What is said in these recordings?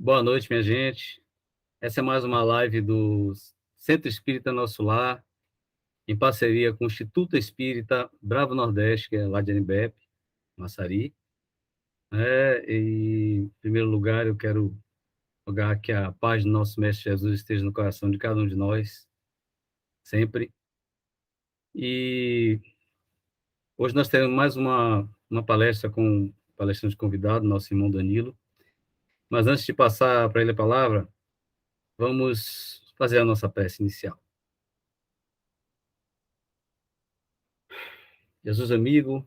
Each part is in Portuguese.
Boa noite, minha gente. Essa é mais uma live do Centro Espírita Nosso Lar, em parceria com o Instituto Espírita Bravo Nordeste, que é lá de Anibepe, Massari. Em primeiro lugar, eu quero rogar que a paz do nosso Mestre Jesus esteja no coração de cada um de nós, sempre. E hoje nós teremos mais uma palestra com palestrante convidado, nosso irmão Danilo. Mas antes de passar para ele a palavra, vamos fazer a nossa prece inicial. Jesus amigo,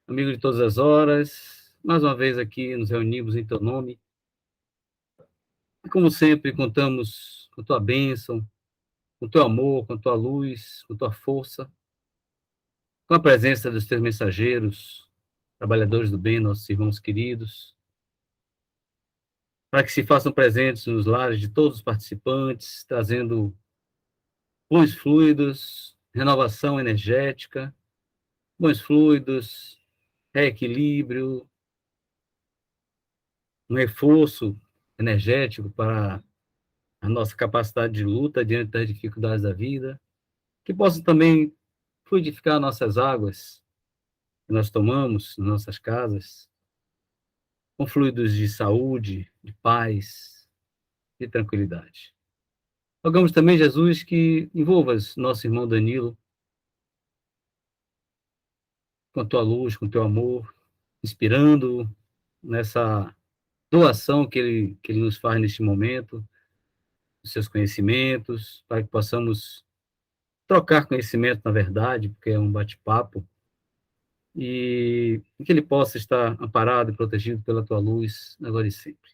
amigo de todas as horas, mais uma vez aqui nos reunimos em teu nome. E como sempre, contamos com tua bênção, com teu amor, com tua luz, com tua força, com a presença dos teus mensageiros, trabalhadores do bem, nossos irmãos queridos, para que se façam presentes nos lares de todos os participantes, trazendo bons fluidos, renovação energética, bons fluidos, reequilíbrio, um reforço energético para a nossa capacidade de luta diante das dificuldades da vida, que possam também fluidificar nossas águas que nós tomamos nas nossas casas, com fluidos de saúde, de paz, de tranquilidade. Rogamos também, Jesus, que envolvas nosso irmão Danilo com a tua luz, com o teu amor, inspirando nessa doação que ele nos faz neste momento, os seus conhecimentos, para que possamos trocar conhecimento, na verdade, porque é um bate-papo, e que ele possa estar amparado e protegido pela tua luz, agora e sempre.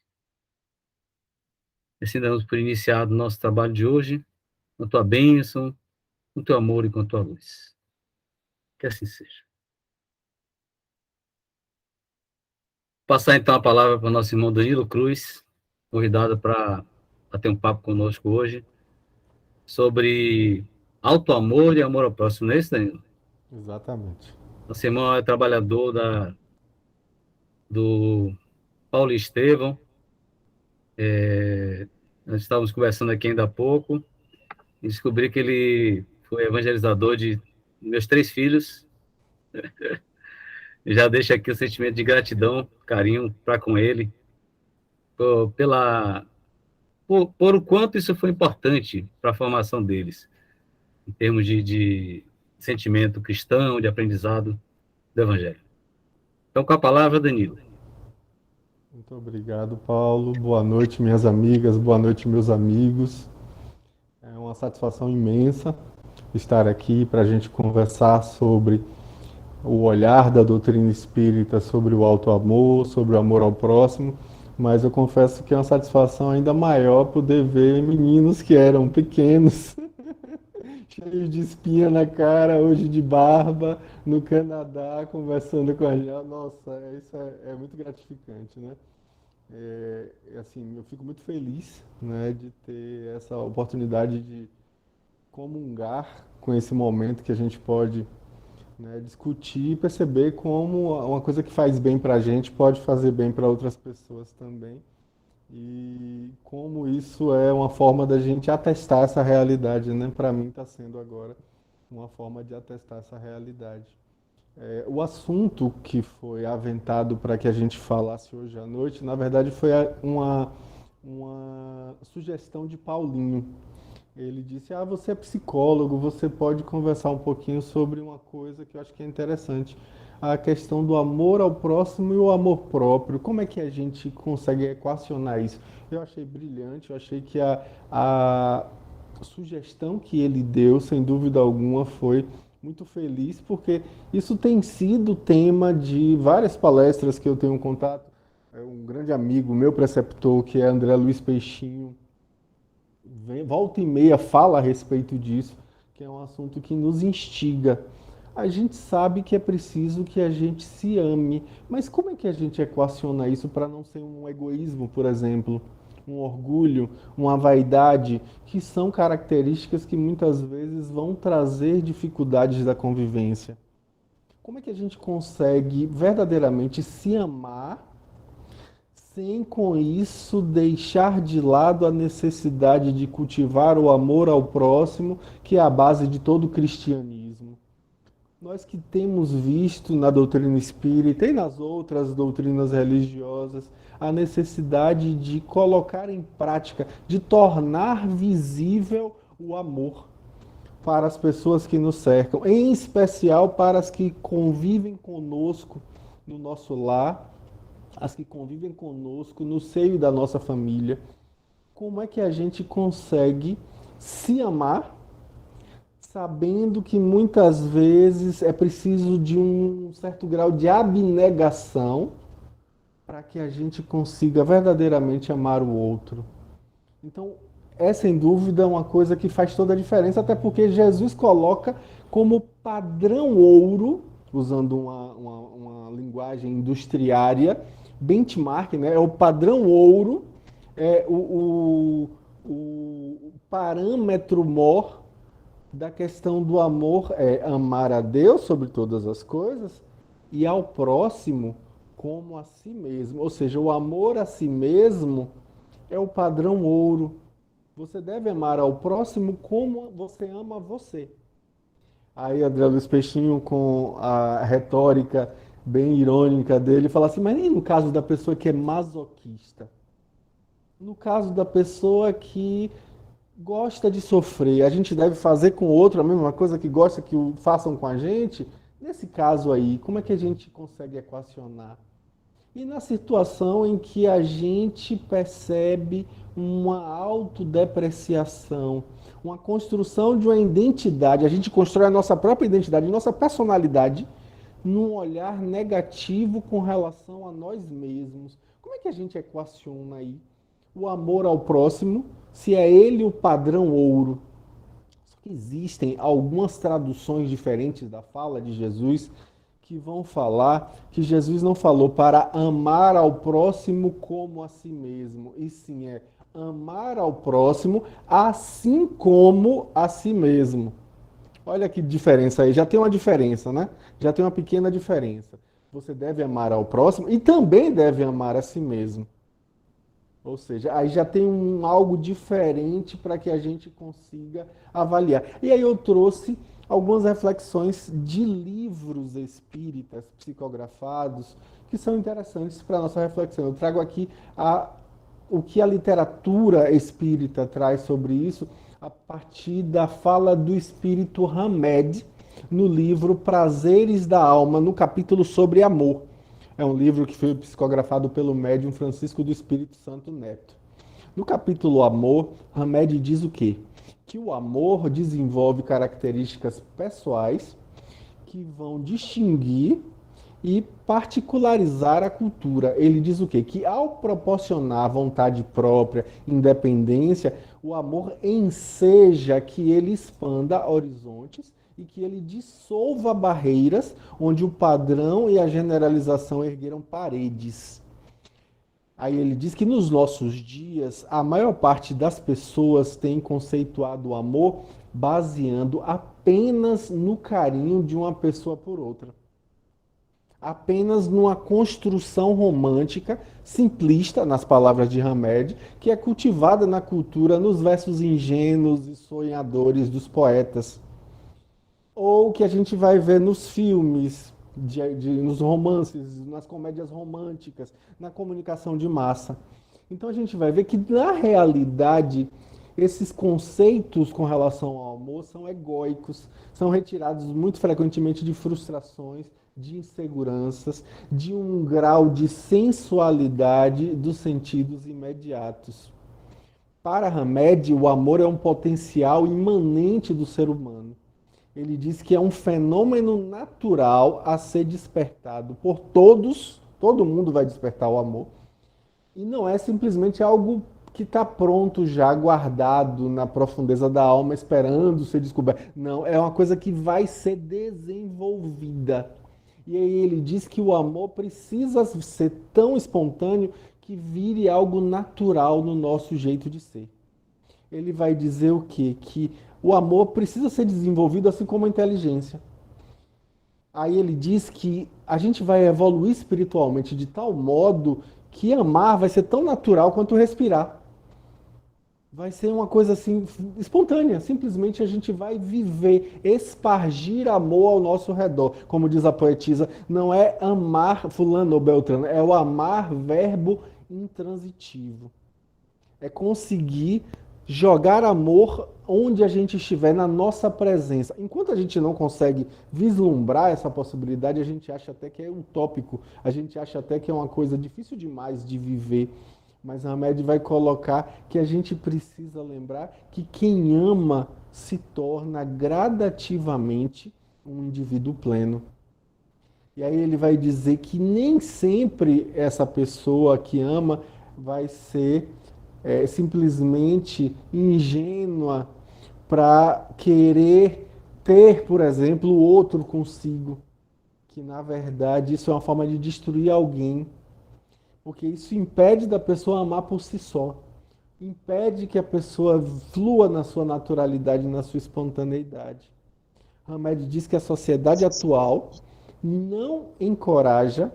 Assim damos por iniciado o nosso trabalho de hoje, com a tua bênção, com o teu amor e com a tua luz. Que assim seja. Passar então a palavra para o nosso irmão Danilo Cruz, convidado para ter um papo conosco hoje, sobre auto-amor e amor ao próximo, não é isso, Danilo? Exatamente. Nosso irmão é trabalhador do Paulo Estevão. Nós estávamos conversando aqui ainda há pouco, e descobri que ele foi evangelizador de meus 3 filhos. Já deixo aqui o sentimento de gratidão, carinho para com ele, por o quanto isso foi importante para a formação deles, em termos de sentimento cristão, de aprendizado do Evangelho. Então, com a palavra, Danilo. Muito obrigado, Paulo. Boa noite, minhas amigas. Boa noite, meus amigos. É uma satisfação imensa estar aqui para a gente conversar sobre o olhar da doutrina espírita sobre o auto-amor, sobre o amor ao próximo. Mas eu confesso que é uma satisfação ainda maior poder ver meninos que eram pequenos, cheios de espinha na cara, hoje de barba, no Canadá, conversando com a gente. Nossa, isso é muito gratificante, né? Assim, eu fico muito feliz, né, de ter essa oportunidade de comungar com esse momento que a gente pode, né, discutir e perceber como uma coisa que faz bem para a gente pode fazer bem para outras pessoas também. E como isso é uma forma da gente atestar essa realidade, né? Para mim está sendo agora uma forma de atestar essa realidade. O assunto que foi aventado para que a gente falasse hoje à noite, na verdade, foi uma sugestão de Paulinho. Ele disse: Ah, você é psicólogo, você pode conversar um pouquinho sobre uma coisa que eu acho que é interessante. A questão do amor ao próximo e o amor próprio. Como é que a gente consegue equacionar isso? Eu achei brilhante, eu achei que a sugestão que ele deu, sem dúvida alguma, foi muito feliz, porque isso tem sido tema de várias palestras que eu tenho contato. Um grande amigo, meu preceptor, que é André Luiz Peixinho, volta e meia fala a respeito disso, que é um assunto que nos instiga. A gente sabe que é preciso que a gente se ame, mas como é que a gente equaciona isso para não ser um egoísmo, por exemplo, um orgulho, uma vaidade, que são características que muitas vezes vão trazer dificuldades da convivência? Como é que a gente consegue verdadeiramente se amar sem com isso deixar de lado a necessidade de cultivar o amor ao próximo, que é a base de todo o cristianismo. Nós que temos visto na doutrina espírita e nas outras doutrinas religiosas a necessidade de colocar em prática, de tornar visível o amor para as pessoas que nos cercam, em especial para as que convivem conosco no nosso lar, as que convivem conosco no seio da nossa família. Como é que a gente consegue se amar, sabendo que muitas vezes é preciso de um certo grau de abnegação para que a gente consiga verdadeiramente amar o outro? Então, é sem dúvida uma coisa que faz toda a diferença, até porque Jesus coloca como padrão ouro, usando uma linguagem industriária, benchmark, né? É o padrão ouro, é o parâmetro mor da questão do amor, é amar a Deus sobre todas as coisas e ao próximo como a si mesmo. Ou seja, o amor a si mesmo é o padrão ouro. Você deve amar ao próximo como você ama você. Aí André Luiz Peixinho, com a retórica bem irônica dele, fala assim, mas nem no caso da pessoa que é masoquista? No caso da pessoa que gosta de sofrer, a gente deve fazer com o outro a mesma coisa que gosta que façam com a gente? Nesse caso aí, como é que a gente consegue equacionar? E na situação em que a gente percebe uma autodepreciação, uma construção de uma identidade, a gente constrói a nossa própria identidade, nossa personalidade, num olhar negativo com relação a nós mesmos. Como é que a gente equaciona aí o amor ao próximo, se é ele o padrão ouro? Só que existem algumas traduções diferentes da fala de Jesus que vão falar que Jesus não falou para amar ao próximo como a si mesmo, e sim é amar ao próximo assim como a si mesmo. Olha que diferença aí, já tem uma diferença, né? Já tem uma pequena diferença. Você deve amar ao próximo e também deve amar a si mesmo. Ou seja, aí já tem algo diferente para que a gente consiga avaliar. E aí eu trouxe algumas reflexões de livros espíritas psicografados que são interessantes para a nossa reflexão. Eu trago aqui o que a literatura espírita traz sobre isso a partir da fala do espírito Hamed no livro Prazeres da Alma, no capítulo sobre amor. É um livro que foi psicografado pelo médium Francisco do Espírito Santo Neto. No capítulo Amor, Hamed diz o quê? Que o amor desenvolve características pessoais que vão distinguir e particularizar a cultura. Ele diz o quê? Que ao proporcionar vontade própria, independência, o amor enseja que ele expanda horizontes e que ele dissolva barreiras onde o padrão e a generalização ergueram paredes. Aí ele diz que nos nossos dias, a maior parte das pessoas tem conceituado o amor baseando apenas no carinho de uma pessoa por outra. Apenas numa construção romântica, simplista, nas palavras de Hamed, que é cultivada na cultura nos versos ingênuos e sonhadores dos poetas. Ou que a gente vai ver nos filmes, nos romances, nas comédias românticas, na comunicação de massa. Então a gente vai ver que, na realidade, esses conceitos com relação ao amor são egóicos, são retirados muito frequentemente de frustrações, de inseguranças, de um grau de sensualidade dos sentidos imediatos. Para Hamed, o amor é um potencial imanente do ser humano. Ele diz que é um fenômeno natural a ser despertado por todos, todo mundo vai despertar o amor, e não é simplesmente algo que está pronto já, guardado na profundeza da alma, esperando ser descoberto. Não, é uma coisa que vai ser desenvolvida. E aí ele diz que o amor precisa ser tão espontâneo que vire algo natural no nosso jeito de ser. Ele vai dizer o quê? Que o amor precisa ser desenvolvido assim como a inteligência. Aí ele diz que a gente vai evoluir espiritualmente de tal modo que amar vai ser tão natural quanto respirar. Vai ser uma coisa assim, espontânea. Simplesmente a gente vai viver, espargir amor ao nosso redor. Como diz a poetisa, não é amar fulano ou beltrano, é o amar verbo intransitivo. É conseguir jogar amor onde a gente estiver, na nossa presença. Enquanto a gente não consegue vislumbrar essa possibilidade, a gente acha até que é utópico, a gente acha até que é uma coisa difícil demais de viver. Mas Hamed vai colocar que a gente precisa lembrar que quem ama se torna gradativamente um indivíduo pleno. E aí ele vai dizer que nem sempre essa pessoa que ama vai ser simplesmente ingênua para querer ter, por exemplo, o outro consigo. Que na verdade isso é uma forma de destruir alguém. Porque isso impede da pessoa amar por si só. Impede que a pessoa flua na sua naturalidade, na sua espontaneidade. Hamed diz que a sociedade atual não encoraja,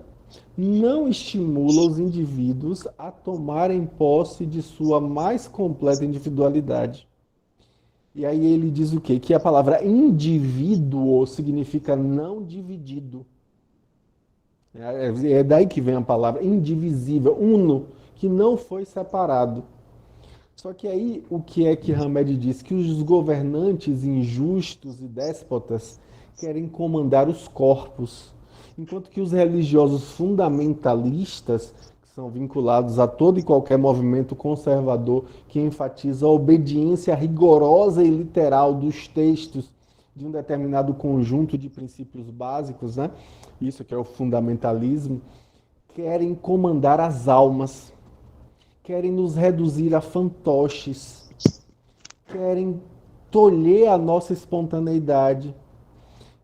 não estimula os indivíduos a tomarem posse de sua mais completa individualidade. E aí ele diz o quê? Que a palavra indivíduo significa não dividido. É daí que vem a palavra indivisível, uno, que não foi separado. Só que aí o que é que Hamed diz? Que os governantes injustos e déspotas querem comandar os corpos, enquanto que os religiosos fundamentalistas, que são vinculados a todo e qualquer movimento conservador que enfatiza a obediência rigorosa e literal dos textos de um determinado conjunto de princípios básicos, né? Isso que é o fundamentalismo, querem comandar as almas, querem nos reduzir a fantoches, querem tolher a nossa espontaneidade.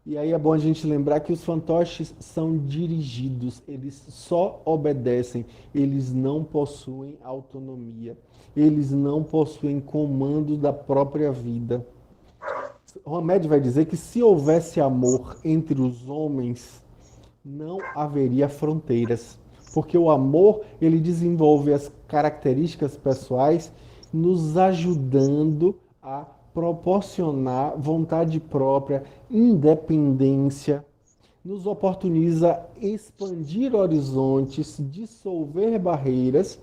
E aí é bom a gente lembrar que os fantoches são dirigidos, eles só obedecem, eles não possuem autonomia, eles não possuem comando da própria vida. Hamed vai dizer que se houvesse amor entre os homens, não haveria fronteiras, porque o amor ele desenvolve as características pessoais, nos ajudando a proporcionar vontade própria, independência, nos oportuniza expandir horizontes, dissolver barreiras,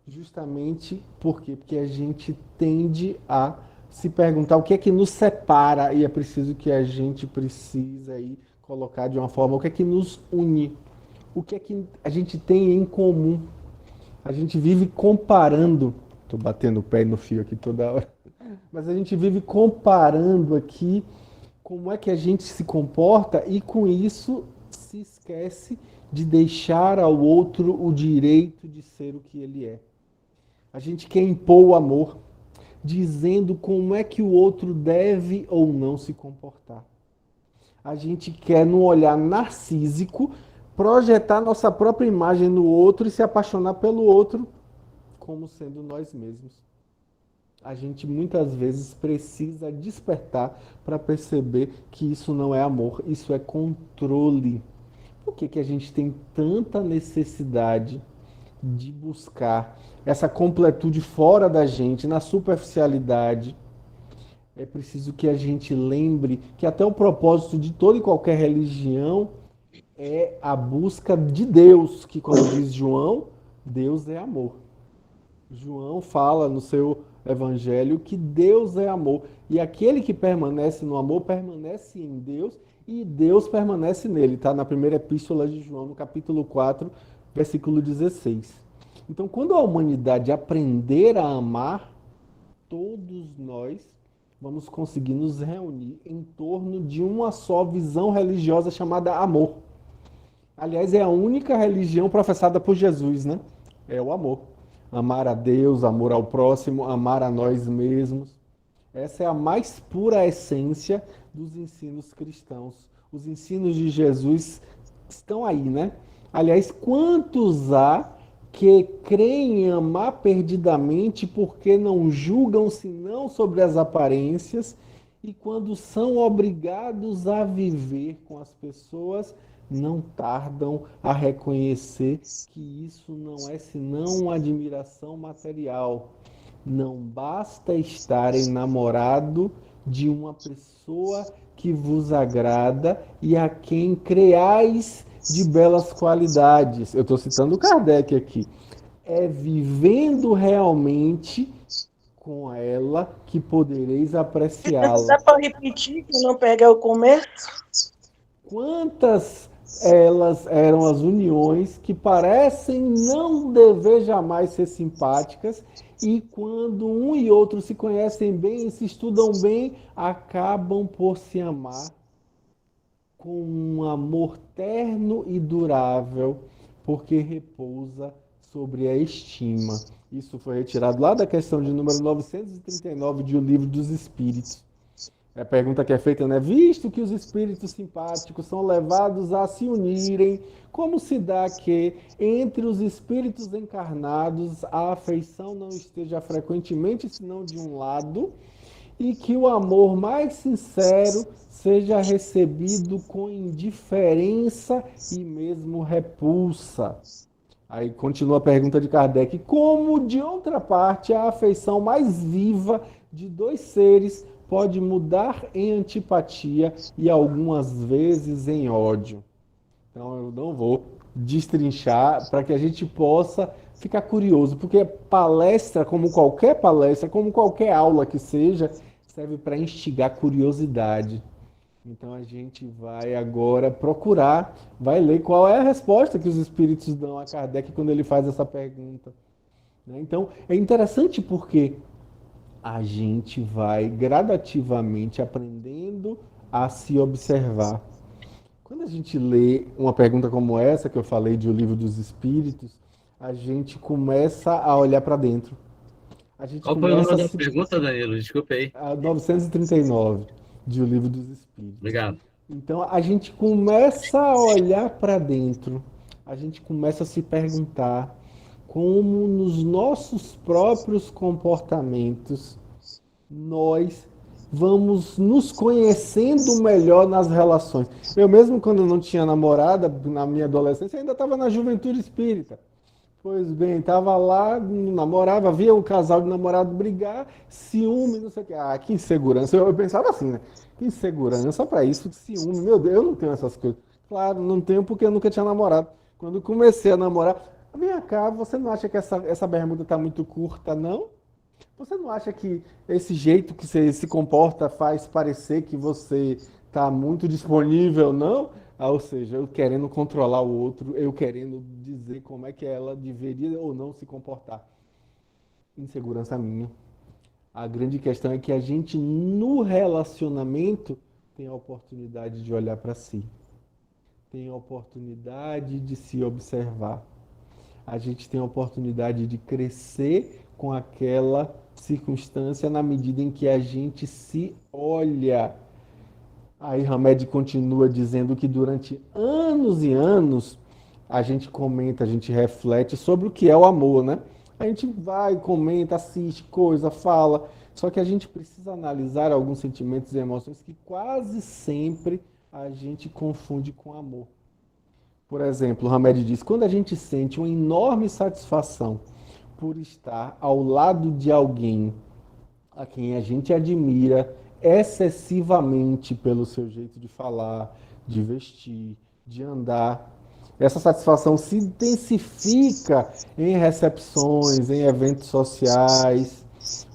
justamente porque a gente tende a se perguntar o que é que nos separa e é preciso que a gente precisa aí colocar de uma forma o que é que nos une, o que é que a gente tem em comum. A gente vive comparando, estou batendo o pé no fio aqui toda hora, mas a gente vive comparando aqui como é que a gente se comporta e com isso se esquece de deixar ao outro o direito de ser o que ele é. A gente quer impor o amor, dizendo como é que o outro deve ou não se comportar. A gente quer, num olhar narcísico, projetar nossa própria imagem no outro e se apaixonar pelo outro como sendo nós mesmos. A gente muitas vezes precisa despertar para perceber que isso não é amor, isso é controle. Por que a gente tem tanta necessidade de buscar essa completude fora da gente, na superficialidade? É preciso que a gente lembre que até o propósito de toda e qualquer religião é a busca de Deus, que como diz João, Deus é amor. João fala no seu evangelho que Deus é amor. E aquele que permanece no amor, permanece em Deus e Deus permanece nele. Está na primeira epístola de João, no capítulo 4, versículo 16. Então, quando a humanidade aprender a amar, todos nós vamos conseguir nos reunir em torno de uma só visão religiosa chamada amor. Aliás, é a única religião professada por Jesus, né? É o amor. Amar a Deus, amor ao próximo, amar a nós mesmos. Essa é a mais pura essência dos ensinos cristãos. Os ensinos de Jesus estão aí, né? Aliás, quantos há que creem em amar perdidamente porque não julgam senão sobre as aparências e quando são obrigados a viver com as pessoas, não tardam a reconhecer que isso não é senão uma admiração material. Não basta estar enamorado de uma pessoa que vos agrada e a quem creais de belas qualidades. Eu estou citando Kardec aqui. É vivendo realmente com ela que podereis apreciá-la. Dá para repetir que eu não peguei o começo? Quantas elas eram as uniões que parecem não dever jamais ser simpáticas e quando um e outro se conhecem bem e se estudam bem, acabam por se amar com um amor terno e durável, porque repousa sobre a estima. Isso foi retirado lá da questão de número 939 de O Livro dos Espíritos. É a pergunta que é feita, né? Visto que os espíritos simpáticos são levados a se unirem, como se dá que entre os espíritos encarnados a afeição não esteja frequentemente senão de um lado e que o amor mais sincero seja recebido com indiferença e mesmo repulsa? Aí continua a pergunta de Kardec. Como, de outra parte, a afeição mais viva de dois seres pode mudar em antipatia e algumas vezes em ódio? Então eu não vou destrinchar para que a gente possa ficar curioso, porque palestra, como qualquer aula que seja, serve para instigar curiosidade. Então a gente vai agora procurar, vai ler qual é a resposta que os espíritos dão a Kardec quando ele faz essa pergunta. Então é interessante porque a gente vai gradativamente aprendendo a se observar. Quando a gente lê uma pergunta como essa que eu falei de O Livro dos Espíritos, a gente começa a olhar para dentro. A gente Qual foi o começa nome a da se... pergunta, Danilo? Desculpa aí. A 939 de O Livro dos Espíritos. Obrigado. Então a gente começa a olhar para dentro, a gente começa a se perguntar como nos nossos próprios comportamentos nós vamos nos conhecendo melhor nas relações. Eu mesmo quando não tinha namorada, na minha adolescência, ainda estava na juventude espírita. Pois bem, estava lá, namorava, via o casal de namorado brigar, ciúme, não sei o que. Ah, que insegurança. Eu pensava assim, né? Que insegurança para isso, ciúme. Meu Deus, eu não tenho essas coisas. Claro, não tenho porque eu nunca tinha namorado. Quando comecei a namorar, vem cá, você não acha que essa bermuda está muito curta, não? Você não acha que esse jeito que você se comporta faz parecer que você está muito disponível, não? Ou seja, eu querendo controlar o outro, eu querendo dizer como é que ela deveria ou não se comportar. Insegurança minha. A grande questão é que a gente, no relacionamento, tem a oportunidade de olhar para si, tem a oportunidade de se observar. A gente tem a oportunidade de crescer com aquela circunstância na medida em que a gente se olha. Aí Hamed continua dizendo que durante anos e anos a gente comenta, a gente reflete sobre o que é o amor, né? A gente vai, comenta, assiste, coisa, fala. Só que a gente precisa analisar alguns sentimentos e emoções que quase sempre a gente confunde com amor. Por exemplo, o Hamed diz, quando a gente sente uma enorme satisfação por estar ao lado de alguém a quem a gente admira excessivamente pelo seu jeito de falar, de vestir, de andar. Essa satisfação se intensifica em recepções, em eventos sociais,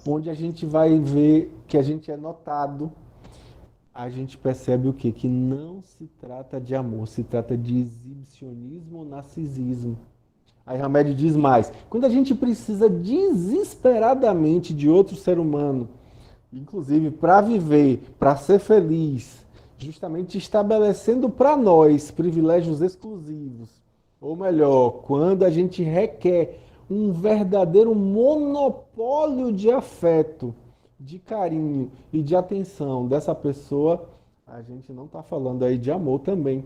onde a gente vai ver que a gente é notado. A gente percebe o quê? Que não se trata de amor, se trata de exibicionismo ou narcisismo. Aí Hamed diz mais, quando a gente precisa desesperadamente de outro ser humano, inclusive para viver, para ser feliz, justamente estabelecendo para nós privilégios exclusivos, ou melhor, quando a gente requer um verdadeiro monopólio de afeto, de carinho e de atenção dessa pessoa, a gente não está falando aí de amor também.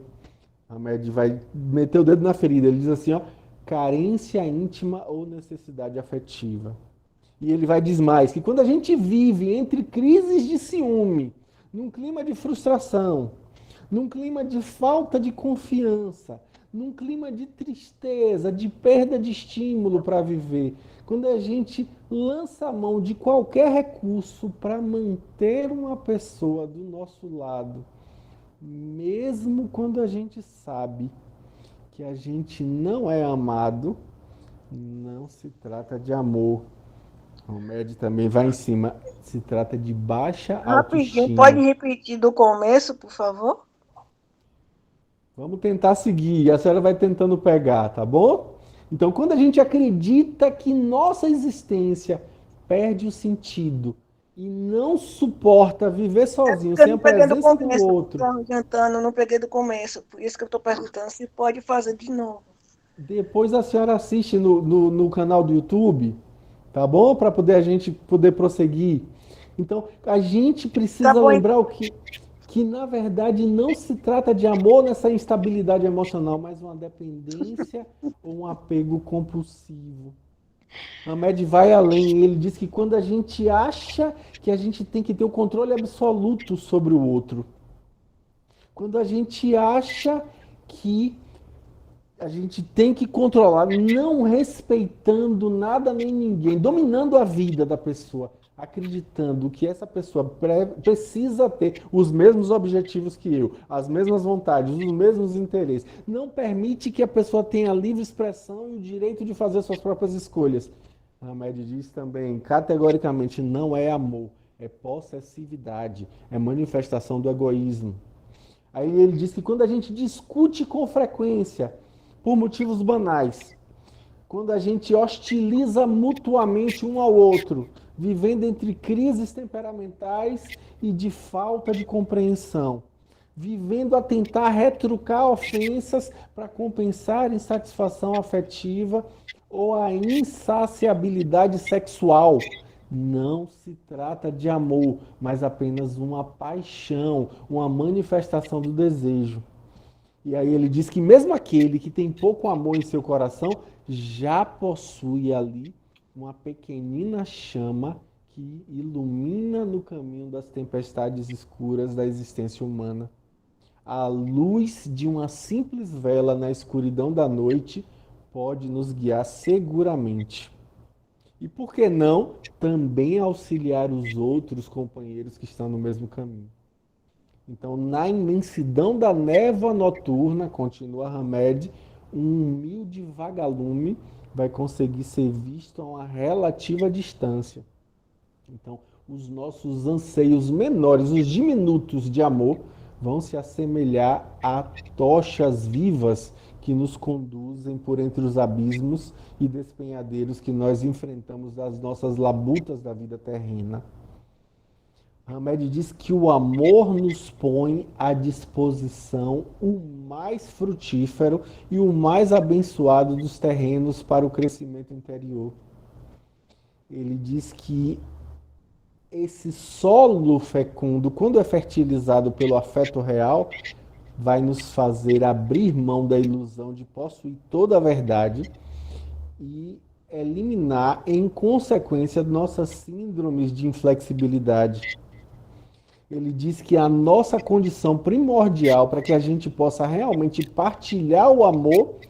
Hamed vai meter o dedo na ferida, ele diz assim, ó, carência íntima ou necessidade afetiva. E ele vai dizer mais, que quando a gente vive entre crises de ciúme, num clima de frustração, num clima de falta de confiança, num clima de tristeza, de perda de estímulo para viver, quando a gente lança a mão de qualquer recurso para manter uma pessoa do nosso lado, mesmo quando a gente sabe que a gente não é amado, não se trata de amor. O médio também vai em cima. Se trata de baixa Rapidinho, pode autoestima. repetir do começo, por favor? Vamos tentar seguir. A senhora vai tentando pegar, tá bom? Então, quando a gente acredita que nossa existência perde o sentido e não suporta viver sozinho, Porque eu sem a não peguei do presença do começo, outro, adiantando, não peguei do começo. Por isso que eu estou perguntando se pode fazer de novo. depois a senhora assiste no canal do YouTube, tá bom? Para poder a gente poder prosseguir. Então, a gente Tá precisa bom, lembrar que na verdade não se trata de amor nessa instabilidade emocional, mas uma dependência ou um apego compulsivo. Hamed vai além, ele diz que quando a gente acha que a gente tem que ter o controle absoluto sobre o outro, quando a gente acha que a gente tem que controlar, não respeitando nada nem ninguém, dominando a vida da pessoa, acreditando que essa pessoa precisa ter os mesmos objetivos que eu, as mesmas vontades, os mesmos interesses. Não permite que a pessoa tenha livre expressão e o direito de fazer suas próprias escolhas. Hamed diz também, categoricamente, não é amor, é possessividade, é manifestação do egoísmo. Aí ele diz que quando a gente discute com frequência, por motivos banais, quando a gente hostiliza mutuamente um ao outro, vivendo entre crises temperamentais e de falta de compreensão, vivendo a tentar retrucar ofensas para compensar insatisfação afetiva ou a insaciabilidade sexual. Não se trata de amor, mas apenas uma paixão, uma manifestação do desejo. E aí ele diz que mesmo aquele que tem pouco amor em seu coração já possui ali uma pequenina chama que ilumina no caminho das tempestades escuras da existência humana. A luz de uma simples vela na escuridão da noite pode nos guiar seguramente. E por que não também auxiliar os outros companheiros que estão no mesmo caminho? Então, na imensidão da névoa noturna, continua Hamed, um humilde vagalume vai conseguir ser visto a uma relativa distância. Então, os nossos anseios menores, os diminutos de amor, vão se assemelhar a tochas vivas que nos conduzem por entre os abismos e despenhadeiros que nós enfrentamos das nossas labutas da vida terrena. Hamed diz que o amor nos põe à disposição o mais frutífero e o mais abençoado dos terrenos para o crescimento interior. Ele diz que esse solo fecundo, quando é fertilizado pelo afeto real, vai nos fazer abrir mão da ilusão de possuir toda a verdade e eliminar, em consequência, nossas síndromes de inflexibilidade. Ele diz que a nossa condição primordial para que a gente possa realmente partilhar o amor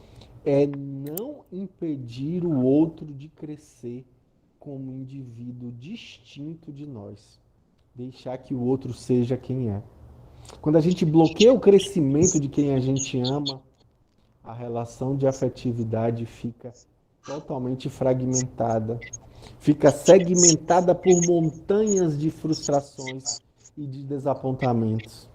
é não impedir o outro de crescer como indivíduo distinto de nós. Deixar que o outro seja quem é. Quando a gente bloqueia o crescimento de quem a gente ama, a relação de afetividade fica totalmente fragmentada. Fica segmentada por montanhas de frustrações e de desapontamentos.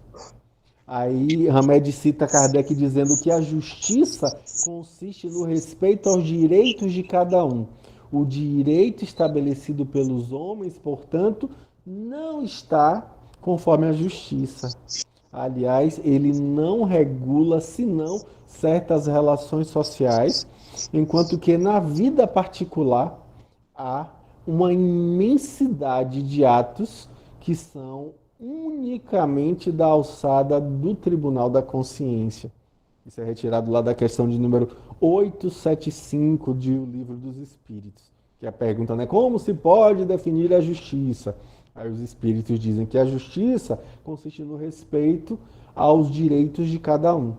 Aí Hamed cita Kardec dizendo que a justiça consiste no respeito aos direitos de cada um. O direito estabelecido pelos homens, portanto, não está conforme a justiça. Aliás, ele não regula senão certas relações sociais, enquanto que na vida particular há uma imensidade de atos que são unicamente da alçada do Tribunal da Consciência. Isso é retirado lá da questão de número 875 de O Livro dos Espíritos, que a pergunta é como se pode definir a justiça? Aí os espíritos dizem que a justiça consiste no respeito aos direitos de cada um.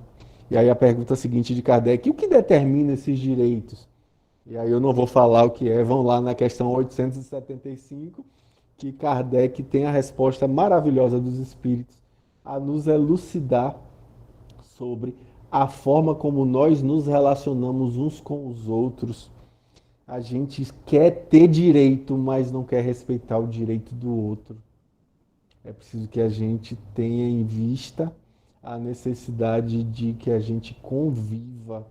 E aí a pergunta seguinte de Kardec: o que determina esses direitos? E aí eu não vou falar o que é, vão lá na questão 875, que Kardec tem a resposta maravilhosa dos espíritos a nos elucidar sobre a forma como nós nos relacionamos uns com os outros. A gente quer ter direito, mas não quer respeitar o direito do outro. É preciso que a gente tenha em vista a necessidade de que a gente conviva.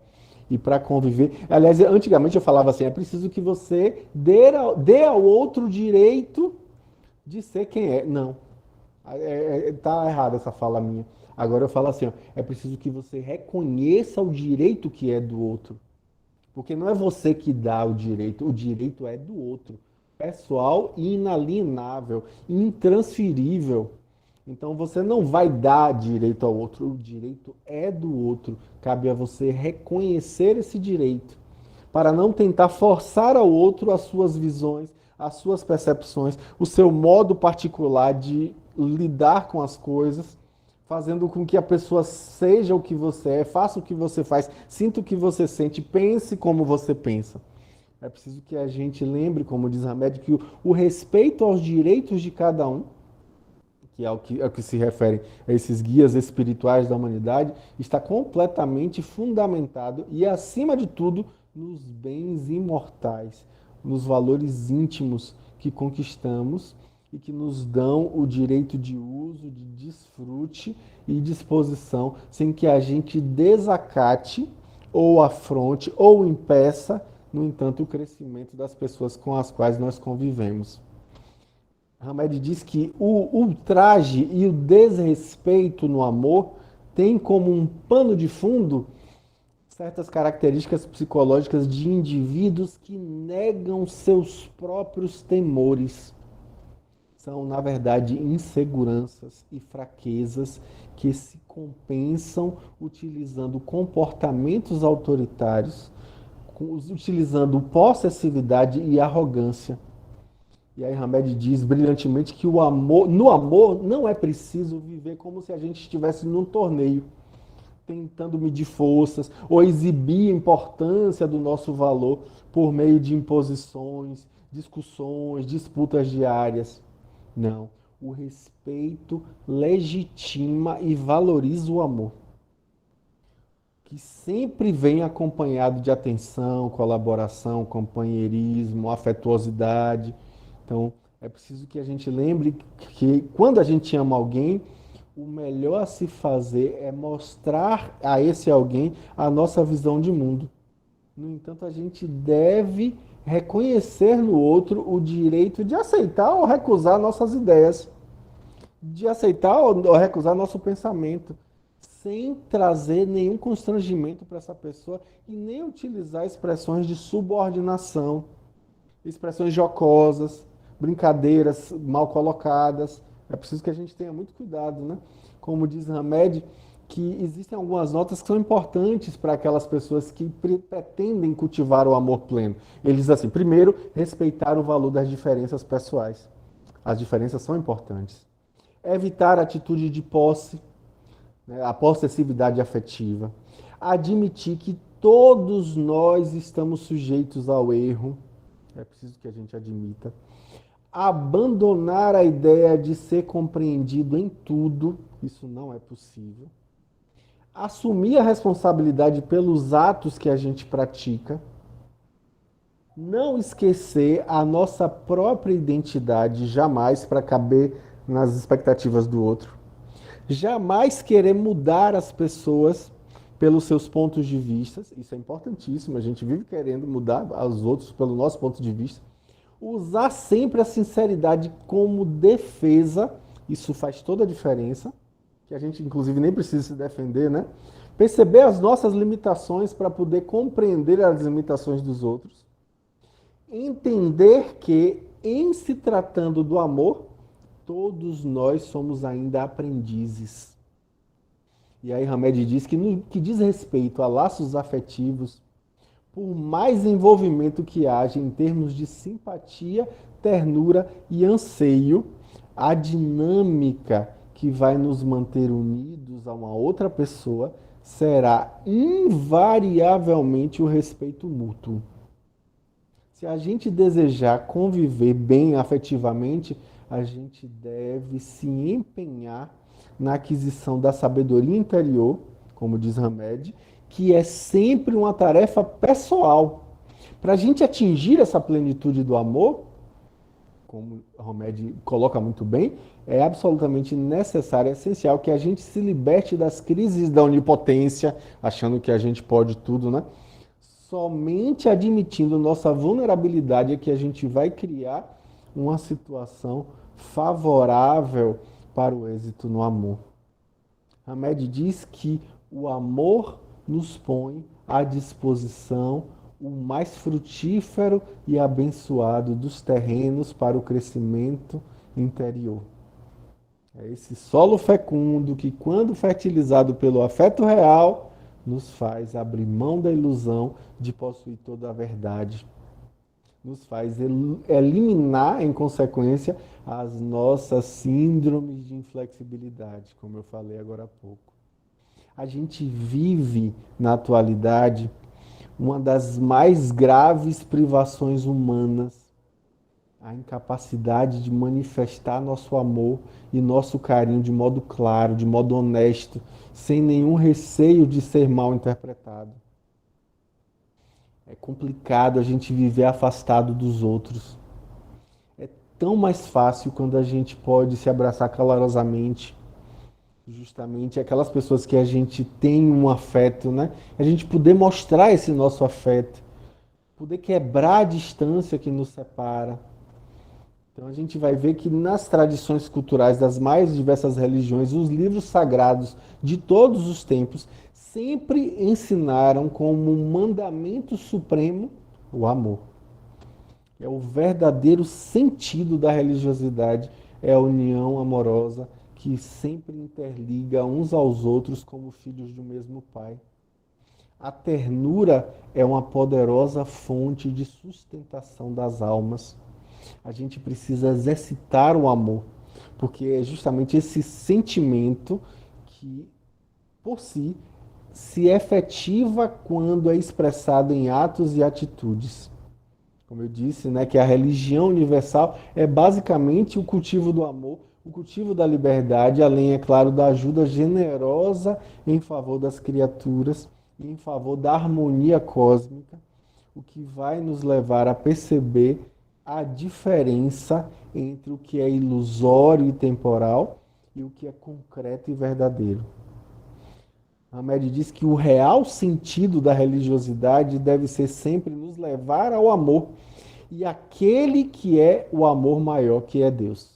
E para conviver. Aliás, antigamente eu falava assim: é preciso que você dê ao outro direito de ser quem é. Não. Tá errada essa fala minha. Agora eu falo assim: ó, é preciso que você reconheça o direito que é do outro. Porque não é você que dá o direito é do outro. Pessoal e inalienável, intransferível. Então você não vai dar direito ao outro, o direito é do outro. Cabe a você reconhecer esse direito, para não tentar forçar ao outro as suas visões, as suas percepções, o seu modo particular de lidar com as coisas, fazendo com que a pessoa seja o que você é, faça o que você faz, sinta o que você sente, pense como você pensa. É preciso que a gente lembre, como diz Hamed, que o respeito aos direitos de cada um, que é ao que se refere a esses guias espirituais da humanidade, está completamente fundamentado e, acima de tudo, nos bens imortais, nos valores íntimos que conquistamos e que nos dão o direito de uso, de desfrute e disposição, sem que a gente desacate ou afronte ou impeça, no entanto, o crescimento das pessoas com as quais nós convivemos. Hamed diz que o ultraje e o desrespeito no amor tem como um pano de fundo certas características psicológicas de indivíduos que negam seus próprios temores. São, na verdade, inseguranças e fraquezas que se compensam utilizando comportamentos autoritários, utilizando possessividade e arrogância. E aí Hamed diz brilhantemente que no amor não é preciso viver como se a gente estivesse num torneio, tentando medir forças ou exibir a importância do nosso valor por meio de imposições, discussões, disputas diárias. Não. O respeito legitima e valoriza o amor, que sempre vem acompanhado de atenção, colaboração, companheirismo, afetuosidade. Então, é preciso que a gente lembre que quando a gente ama alguém, o melhor a se fazer é mostrar a esse alguém a nossa visão de mundo. No entanto, a gente deve reconhecer no outro o direito de aceitar ou recusar nossas ideias, de aceitar ou recusar nosso pensamento, sem trazer nenhum constrangimento para essa pessoa e nem utilizar expressões de subordinação, expressões jocosas, brincadeiras mal colocadas. É preciso que a gente tenha muito cuidado, né? Como diz Hamed, que existem algumas notas que são importantes para aquelas pessoas que pretendem cultivar o amor pleno. Ele diz assim: primeiro, respeitar o valor das diferenças pessoais. As diferenças são importantes. Evitar a atitude de posse, né, a possessividade afetiva. Admitir que todos nós estamos sujeitos ao erro. É preciso que a gente admita. Abandonar a ideia de ser compreendido em tudo. Isso não é possível. Assumir a responsabilidade pelos atos que a gente pratica. Não esquecer a nossa própria identidade, jamais, para caber nas expectativas do outro. Jamais querer mudar as pessoas pelos seus pontos de vista. Isso é importantíssimo, a gente vive querendo mudar os outros pelo nosso ponto de vista. Usar sempre a sinceridade como defesa, isso faz toda a diferença, que a gente inclusive nem precisa se defender, né? Perceber as nossas limitações para poder compreender as limitações dos outros. Entender que, em se tratando do amor, todos nós somos ainda aprendizes. E aí Hamed diz que no que diz respeito a laços afetivos, por mais envolvimento que haja em termos de simpatia, ternura e anseio, a dinâmica que vai nos manter unidos a uma outra pessoa será invariavelmente o respeito mútuo. Se a gente desejar conviver bem afetivamente, a gente deve se empenhar na aquisição da sabedoria interior, como diz Hamed, que é sempre uma tarefa pessoal. Para a gente atingir essa plenitude do amor, como Hamed coloca muito bem, é absolutamente necessário, é essencial que a gente se liberte das crises da onipotência, achando que a gente pode tudo, né? Somente admitindo nossa vulnerabilidade é que a gente vai criar uma situação favorável para o êxito no amor. Hamed diz que o amor nos põe à disposição o mais frutífero e abençoado dos terrenos para o crescimento interior. É esse solo fecundo que, quando fertilizado pelo afeto real, nos faz abrir mão da ilusão de possuir toda a verdade. Nos faz eliminar, em consequência, as nossas síndromes de inflexibilidade, como eu falei agora há pouco. A gente vive, na atualidade, uma das mais graves privações humanas, a incapacidade de manifestar nosso amor e nosso carinho de modo claro, de modo honesto, sem nenhum receio de ser mal interpretado. É complicado a gente viver afastado dos outros. É tão mais fácil quando a gente pode se abraçar calorosamente, justamente aquelas pessoas que a gente tem um afeto, né? A gente poder mostrar esse nosso afeto, poder quebrar a distância que nos separa. Então a gente vai ver que nas tradições culturais das mais diversas religiões, os livros sagrados de todos os tempos sempre ensinaram como mandamento supremo o amor. É o verdadeiro sentido da religiosidade, é a união amorosa que sempre interliga uns aos outros como filhos do mesmo Pai. A ternura é uma poderosa fonte de sustentação das almas. A gente precisa exercitar o amor, porque é justamente esse sentimento que, por si, se efetiva quando é expressado em atos e atitudes. Como eu disse, né, que a religião universal é basicamente o cultivo do amor, o cultivo da liberdade, além, é claro, da ajuda generosa em favor das criaturas e em favor da harmonia cósmica, o que vai nos levar a perceber a diferença entre o que é ilusório e temporal e o que é concreto e verdadeiro. Hamed diz que o real sentido da religiosidade deve ser sempre nos levar ao amor, e aquele que é o amor maior, que é Deus.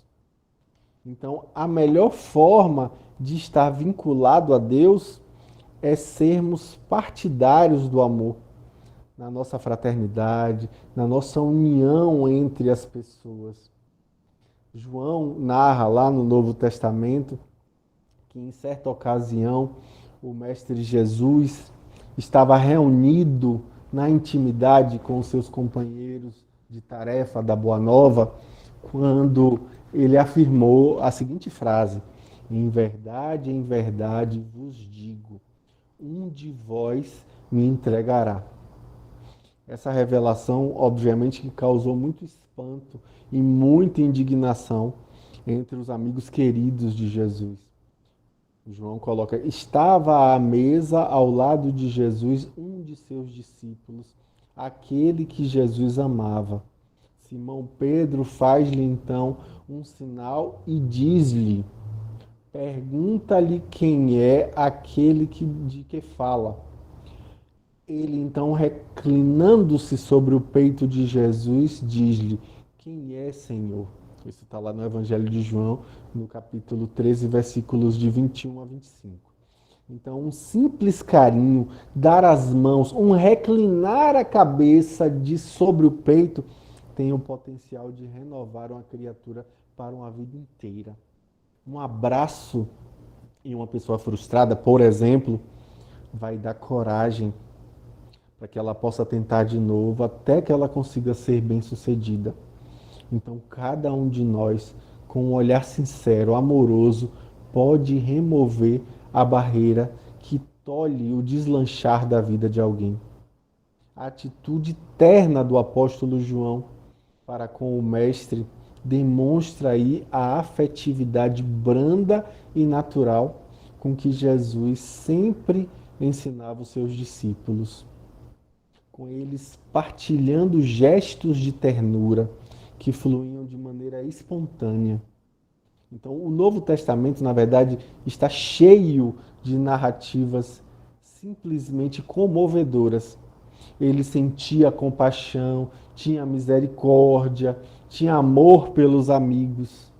Então, a melhor forma de estar vinculado a Deus é sermos partidários do amor, na nossa fraternidade, na nossa união entre as pessoas. João narra lá no Novo Testamento que em certa ocasião o Mestre Jesus estava reunido na intimidade com os seus companheiros de tarefa da Boa Nova, quando ele afirmou a seguinte frase: em verdade vos digo, um de vós me entregará. Essa revelação, obviamente, que causou muito espanto e muita indignação entre os amigos queridos de Jesus. João coloca: estava à mesa ao lado de Jesus um de seus discípulos, aquele que Jesus amava. Simão Pedro faz-lhe então um sinal e diz-lhe: pergunta-lhe quem é aquele de que fala. Ele então, reclinando-se sobre o peito de Jesus, diz-lhe: quem é, Senhor? Isso está lá no Evangelho de João, no capítulo 13, versículos de 21 a 25. Então, um simples carinho, dar as mãos, um reclinar a cabeça de sobre o peito, tem o potencial de renovar uma criatura para uma vida inteira. Um abraço em uma pessoa frustrada, por exemplo, vai dar coragem para que ela possa tentar de novo, até que ela consiga ser bem-sucedida. Então, cada um de nós com um olhar sincero, amoroso, pode remover a barreira que tolhe o deslanchar da vida de alguém. A atitude terna do apóstolo João para com o Mestre demonstra aí a afetividade branda e natural com que Jesus sempre ensinava os seus discípulos, com eles partilhando gestos de ternura que fluíam de maneira espontânea. Então, o Novo Testamento, na verdade, está cheio de narrativas simplesmente comovedoras. Ele sentia compaixão, tinha misericórdia, tinha amor pelos amigos.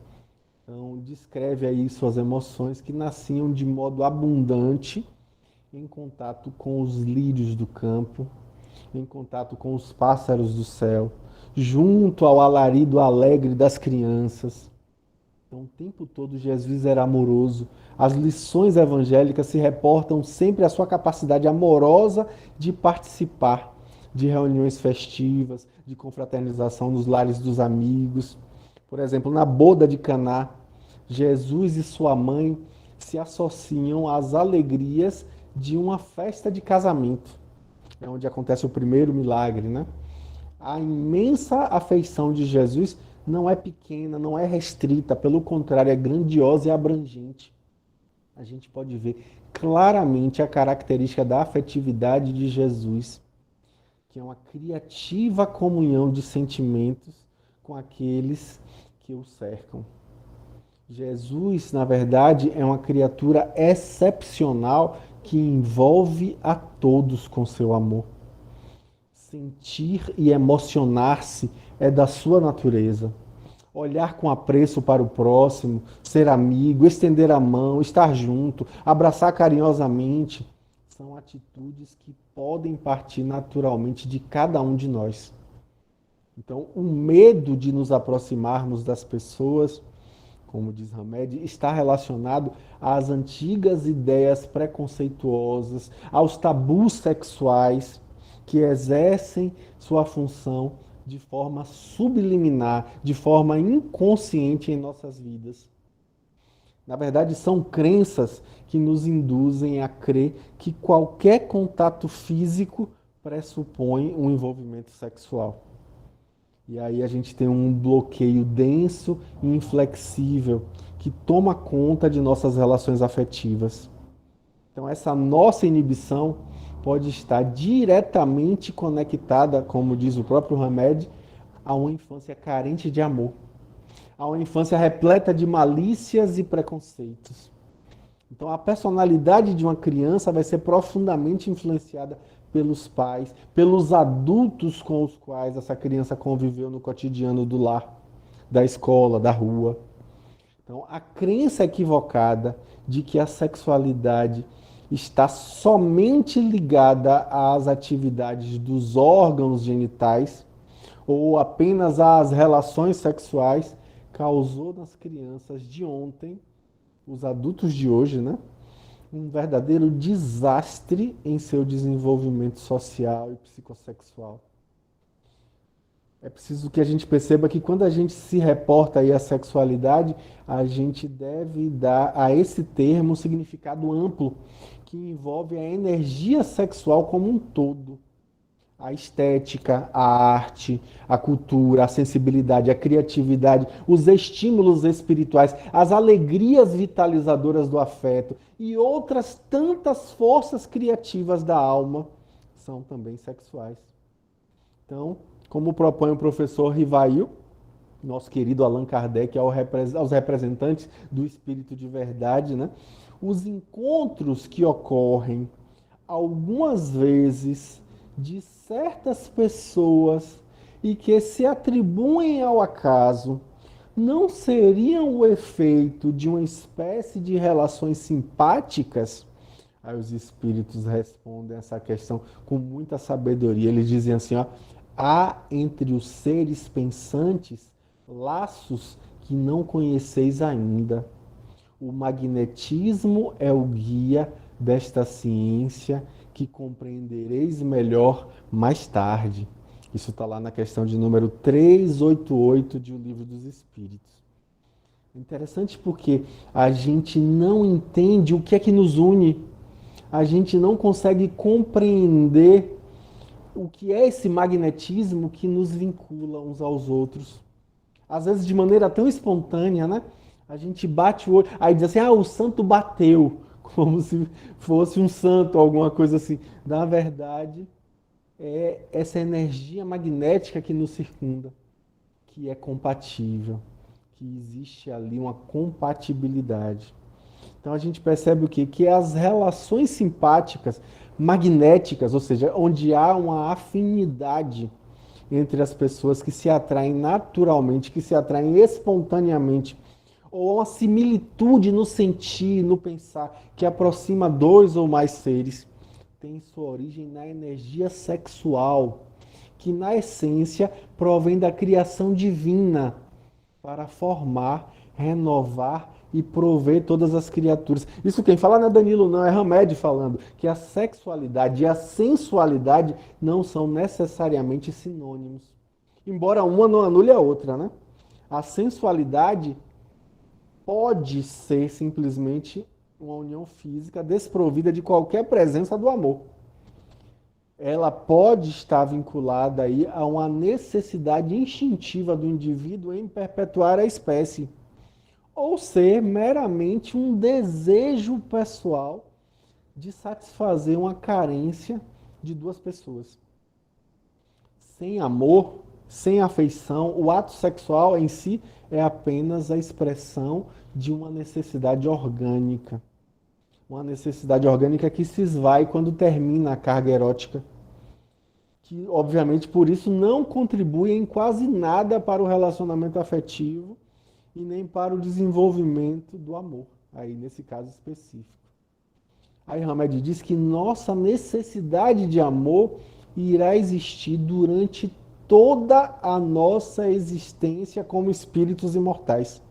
Então, descreve aí suas emoções que nasciam de modo abundante em contato com os lírios do campo, em contato com os pássaros do céu, junto ao alarido alegre das crianças. Então, o tempo todo Jesus era amoroso. As lições evangélicas se reportam sempre à sua capacidade amorosa de participar de reuniões festivas, de confraternização nos lares dos amigos. Por exemplo, na boda de Caná, Jesus e sua mãe se associam às alegrias de uma festa de casamento. É onde acontece o primeiro milagre, né? A imensa afeição de Jesus não é pequena, não é restrita, pelo contrário, é grandiosa e abrangente. A gente pode ver claramente a característica da afetividade de Jesus, que é uma criativa comunhão de sentimentos com aqueles que o cercam. Jesus, na verdade, é uma criatura excepcional que envolve a todos com seu amor. Sentir e emocionar-se é da sua natureza. Olhar com apreço para o próximo, ser amigo, estender a mão, estar junto, abraçar carinhosamente, são atitudes que podem partir naturalmente de cada um de nós. Então, o medo de nos aproximarmos das pessoas, como diz Hamed, está relacionado às antigas ideias preconceituosas, aos tabus sexuais que exercem sua função de forma subliminar, de forma inconsciente em nossas vidas. Na verdade, são crenças que nos induzem a crer que qualquer contato físico pressupõe um envolvimento sexual. E aí a gente tem um bloqueio denso e inflexível que toma conta de nossas relações afetivas. Então essa nossa inibição pode estar diretamente conectada, como diz o próprio Hamed, a uma infância carente de amor, a uma infância repleta de malícias e preconceitos. Então a personalidade de uma criança vai ser profundamente influenciada pelos pais, pelos adultos com os quais essa criança conviveu no cotidiano do lar, da escola, da rua. Então, a crença equivocada de que a sexualidade está somente ligada às atividades dos órgãos genitais ou apenas às relações sexuais causou nas crianças de ontem, os adultos de hoje, né? Um verdadeiro desastre em seu desenvolvimento social e psicossexual. É preciso que a gente perceba que quando a gente se reporta aí à sexualidade, a gente deve dar a esse termo um significado amplo, que envolve a energia sexual como um todo. A estética, a arte, a cultura, a sensibilidade, a criatividade, os estímulos espirituais, as alegrias vitalizadoras do afeto e outras tantas forças criativas da alma são também sexuais. Então, como propõe o professor Rivail, nosso querido Allan Kardec, aos representantes do espírito de verdade, né? Os encontros que ocorrem algumas vezes de certas pessoas e que se atribuem ao acaso, não seriam o efeito de uma espécie de relações simpáticas? Aí os espíritos respondem essa questão com muita sabedoria. Eles dizem assim, ó, há entre os seres pensantes laços que não conheceis ainda. O magnetismo é o guia desta ciência que compreendereis melhor mais tarde. Isso está lá na questão de número 388 de O Livro dos Espíritos. É interessante porque a gente não entende o que é que nos une, a gente não consegue compreender o que é esse magnetismo que nos vincula uns aos outros. Às vezes de maneira tão espontânea, né? A gente bate o olho, aí diz assim, o santo bateu, como se fosse um santo, alguma coisa assim. Na verdade, é essa energia magnética que nos circunda, que é compatível, que existe ali uma compatibilidade. Então a gente percebe o quê? Que as relações simpáticas, magnéticas, ou seja, onde há uma afinidade entre as pessoas que se atraem naturalmente, que se atraem espontaneamente, ou uma similitude no sentir, no pensar, que aproxima dois ou mais seres, tem sua origem na energia sexual, que na essência provém da criação divina para formar, renovar e prover todas as criaturas. Isso quem fala não é Danilo, não, é Hamed falando, que a sexualidade e a sensualidade não são necessariamente sinônimos. Embora uma não anule a outra, né? A sensualidade pode ser simplesmente uma união física desprovida de qualquer presença do amor. Ela pode estar vinculada aí a uma necessidade instintiva do indivíduo em perpetuar a espécie, ou ser meramente um desejo pessoal de satisfazer uma carência de duas pessoas. Sem amor, sem afeição, o ato sexual em si é apenas a expressão de uma necessidade orgânica. Uma necessidade orgânica que se esvai quando termina a carga erótica. Que, obviamente, por isso não contribui em quase nada para o relacionamento afetivo e nem para o desenvolvimento do amor, aí nesse caso específico. Aí Hamed diz que nossa necessidade de amor irá existir durante toda a nossa existência como espíritos imortais.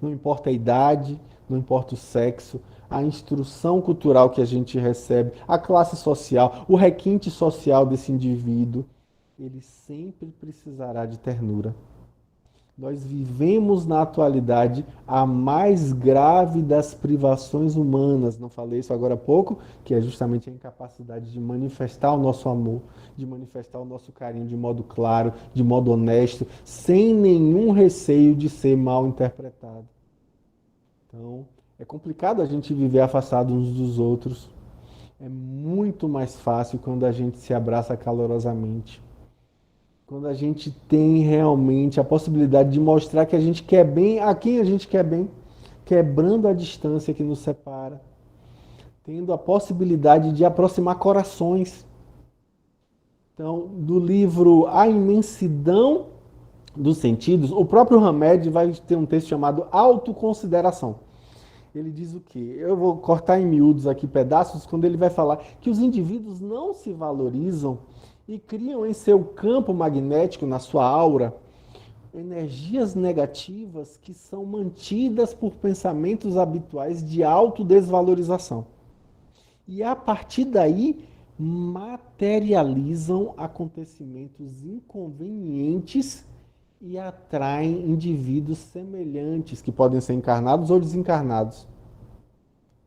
Não importa a idade, não importa o sexo, a instrução cultural que a gente recebe, a classe social, o requinte social desse indivíduo, ele sempre precisará de ternura. Nós vivemos na atualidade a mais grave das privações humanas. Não falei isso agora há pouco, que é justamente a incapacidade de manifestar o nosso amor, de manifestar o nosso carinho de modo claro, de modo honesto, sem nenhum receio de ser mal interpretado. Então, é complicado a gente viver afastado uns dos outros. É muito mais fácil quando a gente se abraça calorosamente. Quando a gente tem realmente a possibilidade de mostrar que a gente quer bem a quem a gente quer bem, quebrando a distância que nos separa, tendo a possibilidade de aproximar corações. Então, do livro A Imensidão dos Sentidos, o próprio Hamed vai ter um texto chamado Autoconsideração. Ele diz o quê? Eu vou cortar em miúdos aqui pedaços, quando ele vai falar que os indivíduos não se valorizam e criam em seu campo magnético, na sua aura, energias negativas que são mantidas por pensamentos habituais de autodesvalorização. E a partir daí, materializam acontecimentos inconvenientes e atraem indivíduos semelhantes, que podem ser encarnados ou desencarnados.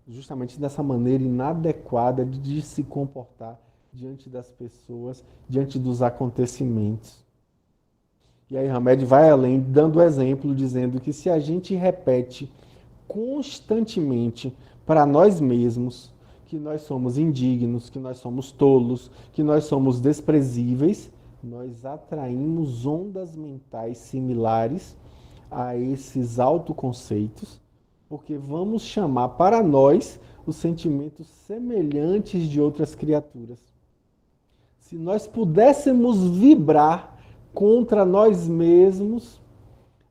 Justamente dessa maneira inadequada de se comportar diante das pessoas, diante dos acontecimentos. E aí Hamed vai além, dando exemplo, dizendo que se a gente repete constantemente para nós mesmos que nós somos indignos, que nós somos tolos, que nós somos desprezíveis, nós atraímos ondas mentais similares a esses autoconceitos, porque vamos chamar para nós os sentimentos semelhantes de outras criaturas. Se nós pudéssemos vibrar contra nós mesmos,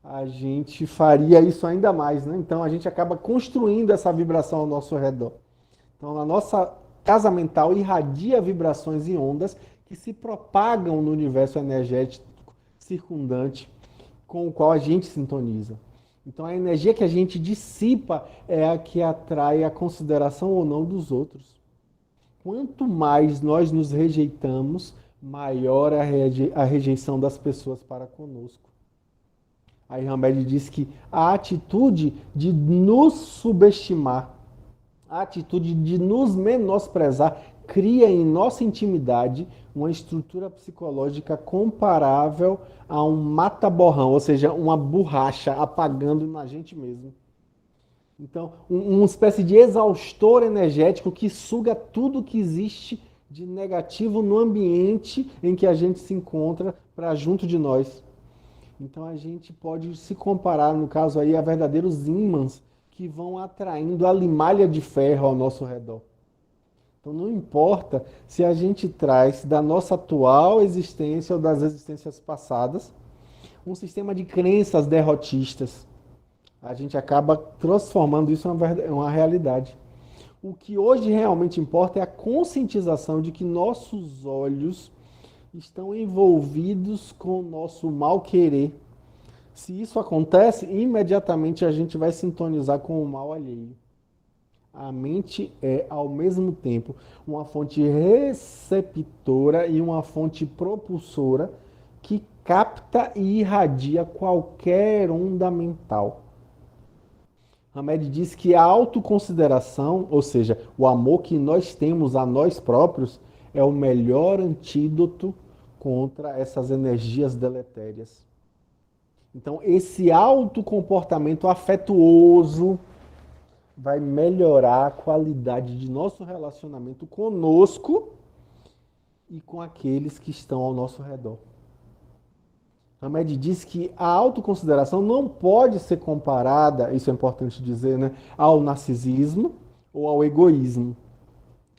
a gente faria isso ainda mais, né? Então a gente acaba construindo essa vibração ao nosso redor. Então a nossa casa mental irradia vibrações e ondas que se propagam no universo energético circundante com o qual a gente sintoniza. Então a energia que a gente dissipa é a que atrai a consideração ou não dos outros. Quanto mais nós nos rejeitamos, maior é a rejeição das pessoas para conosco. Aí Hamed diz que a atitude de nos subestimar, a atitude de nos menosprezar, cria em nossa intimidade uma estrutura psicológica comparável a um mata-borrão, ou seja, uma borracha apagando na gente mesmo. Então, uma espécie de exaustor energético que suga tudo que existe de negativo no ambiente em que a gente se encontra para junto de nós. Então a gente pode se comparar, no caso aí, a verdadeiros ímãs que vão atraindo a limalha de ferro ao nosso redor. Então não importa se a gente traz da nossa atual existência ou das existências passadas um sistema de crenças derrotistas. A gente acaba transformando isso em uma realidade. O que hoje realmente importa é a conscientização de que nossos olhos estão envolvidos com o nosso mal-querer. Se isso acontece, imediatamente a gente vai sintonizar com o mal alheio. A mente é, ao mesmo tempo, uma fonte receptora e uma fonte propulsora que capta e irradia qualquer onda mental. Hamed diz que a autoconsideração, ou seja, o amor que nós temos a nós próprios, é o melhor antídoto contra essas energias deletérias. Então, esse autocomportamento afetuoso vai melhorar a qualidade de nosso relacionamento conosco e com aqueles que estão ao nosso redor. Hamed diz que a autoconsideração não pode ser comparada, isso é importante dizer, né, ao narcisismo ou ao egoísmo,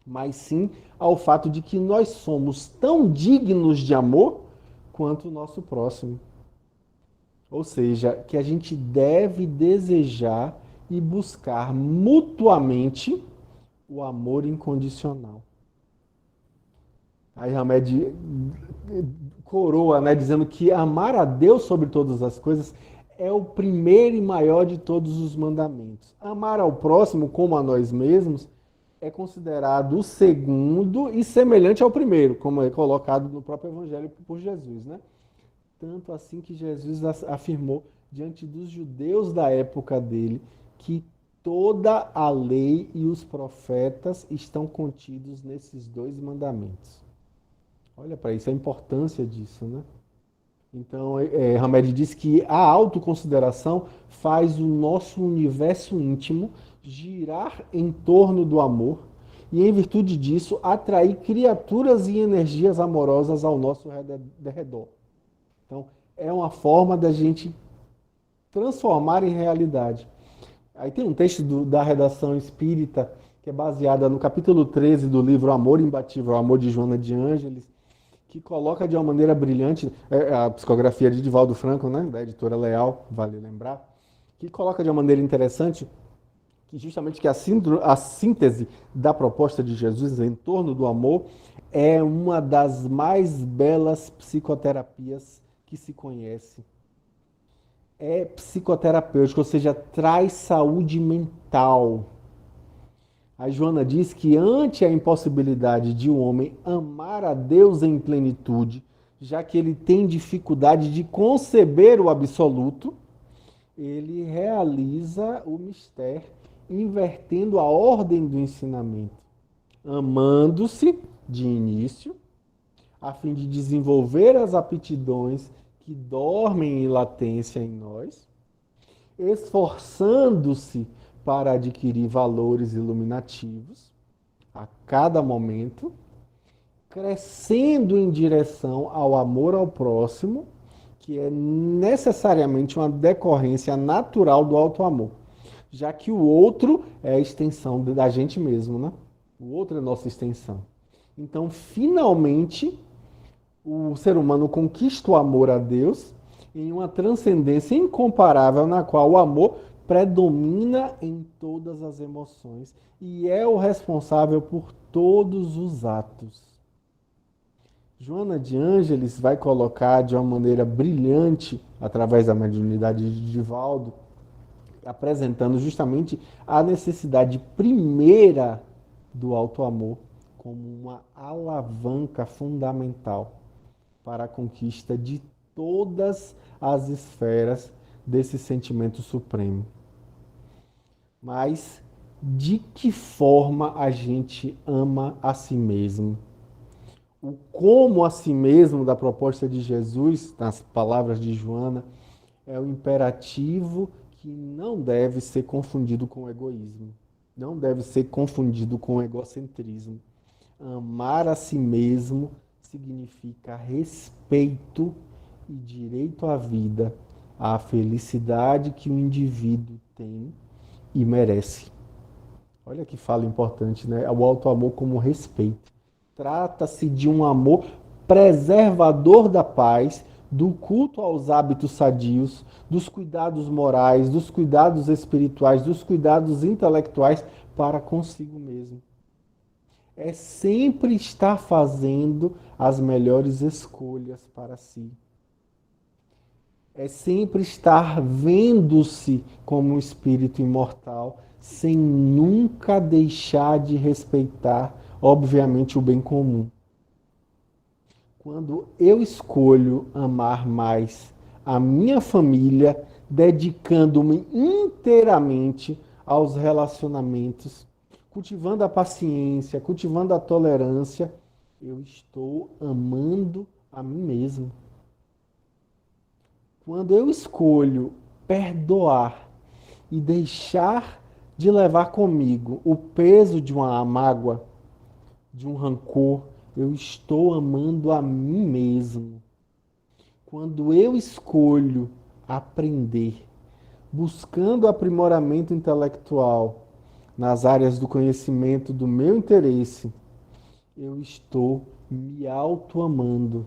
mas sim ao fato de que nós somos tão dignos de amor quanto o nosso próximo. Ou seja, que a gente deve desejar e buscar mutuamente o amor incondicional. Aí Hamed coroa, né, dizendo que amar a Deus sobre todas as coisas é o primeiro e maior de todos os mandamentos. Amar ao próximo como a nós mesmos é considerado o segundo e semelhante ao primeiro, como é colocado no próprio Evangelho por Jesus, né? Tanto assim que Jesus afirmou diante dos judeus da época dele que toda a lei e os profetas estão contidos nesses dois mandamentos. Olha para isso, a importância disso, né? Então, Hamed diz que a autoconsideração faz o nosso universo íntimo girar em torno do amor e, em virtude disso, atrair criaturas e energias amorosas ao nosso redor. Então, é uma forma da gente transformar em realidade. Aí tem um texto da redação espírita que é baseada no capítulo 13 do livro Amor Imbatível, Amor de Joana de Ângeles, que coloca de uma maneira brilhante, a psicografia de Divaldo Franco, né, da editora Leal, vale lembrar, que coloca de uma maneira interessante que justamente que a síntese da proposta de Jesus em torno do amor é uma das mais belas psicoterapias que se conhece. É psicoterapêutico, ou seja, traz saúde mental. A Joana diz que ante a impossibilidade de um homem amar a Deus em plenitude, já que ele tem dificuldade de conceber o absoluto, ele realiza o mistério invertendo a ordem do ensinamento, amando-se de início, a fim de desenvolver as aptidões que dormem em latência em nós, esforçando-se para adquirir valores iluminativos a cada momento, crescendo em direção ao amor ao próximo, que é necessariamente uma decorrência natural do auto-amor, já que o outro é a extensão da gente mesmo, né? O outro é nossa extensão. Então, finalmente, o ser humano conquista o amor a Deus em uma transcendência incomparável na qual o amor predomina em todas as emoções e é o responsável por todos os atos. Joana de Ângeles vai colocar de uma maneira brilhante, através da mediunidade de Divaldo, apresentando justamente a necessidade primeira do auto-amor como uma alavanca fundamental para a conquista de todas as esferas desse sentimento supremo. Mas de que forma a gente ama a si mesmo? O como a si mesmo da proposta de Jesus, nas palavras de Joana, é o imperativo que não deve ser confundido com o egoísmo. Não deve ser confundido com o egocentrismo. Amar a si mesmo significa respeito e direito à vida, à felicidade que o indivíduo tem e merece. Olha que fala importante, né? O auto-amor como respeito. Trata-se de um amor preservador da paz, do culto aos hábitos sadios, dos cuidados morais, dos cuidados espirituais, dos cuidados intelectuais para consigo mesmo. É sempre estar fazendo as melhores escolhas para si. É sempre estar vendo-se como um espírito imortal, sem nunca deixar de respeitar, obviamente, o bem comum. Quando eu escolho amar mais a minha família, dedicando-me inteiramente aos relacionamentos, cultivando a paciência, cultivando a tolerância, eu estou amando a mim mesmo. Quando eu escolho perdoar e deixar de levar comigo o peso de uma mágoa, de um rancor, eu estou amando a mim mesmo. Quando eu escolho aprender, buscando aprimoramento intelectual nas áreas do conhecimento do meu interesse, eu estou me auto-amando.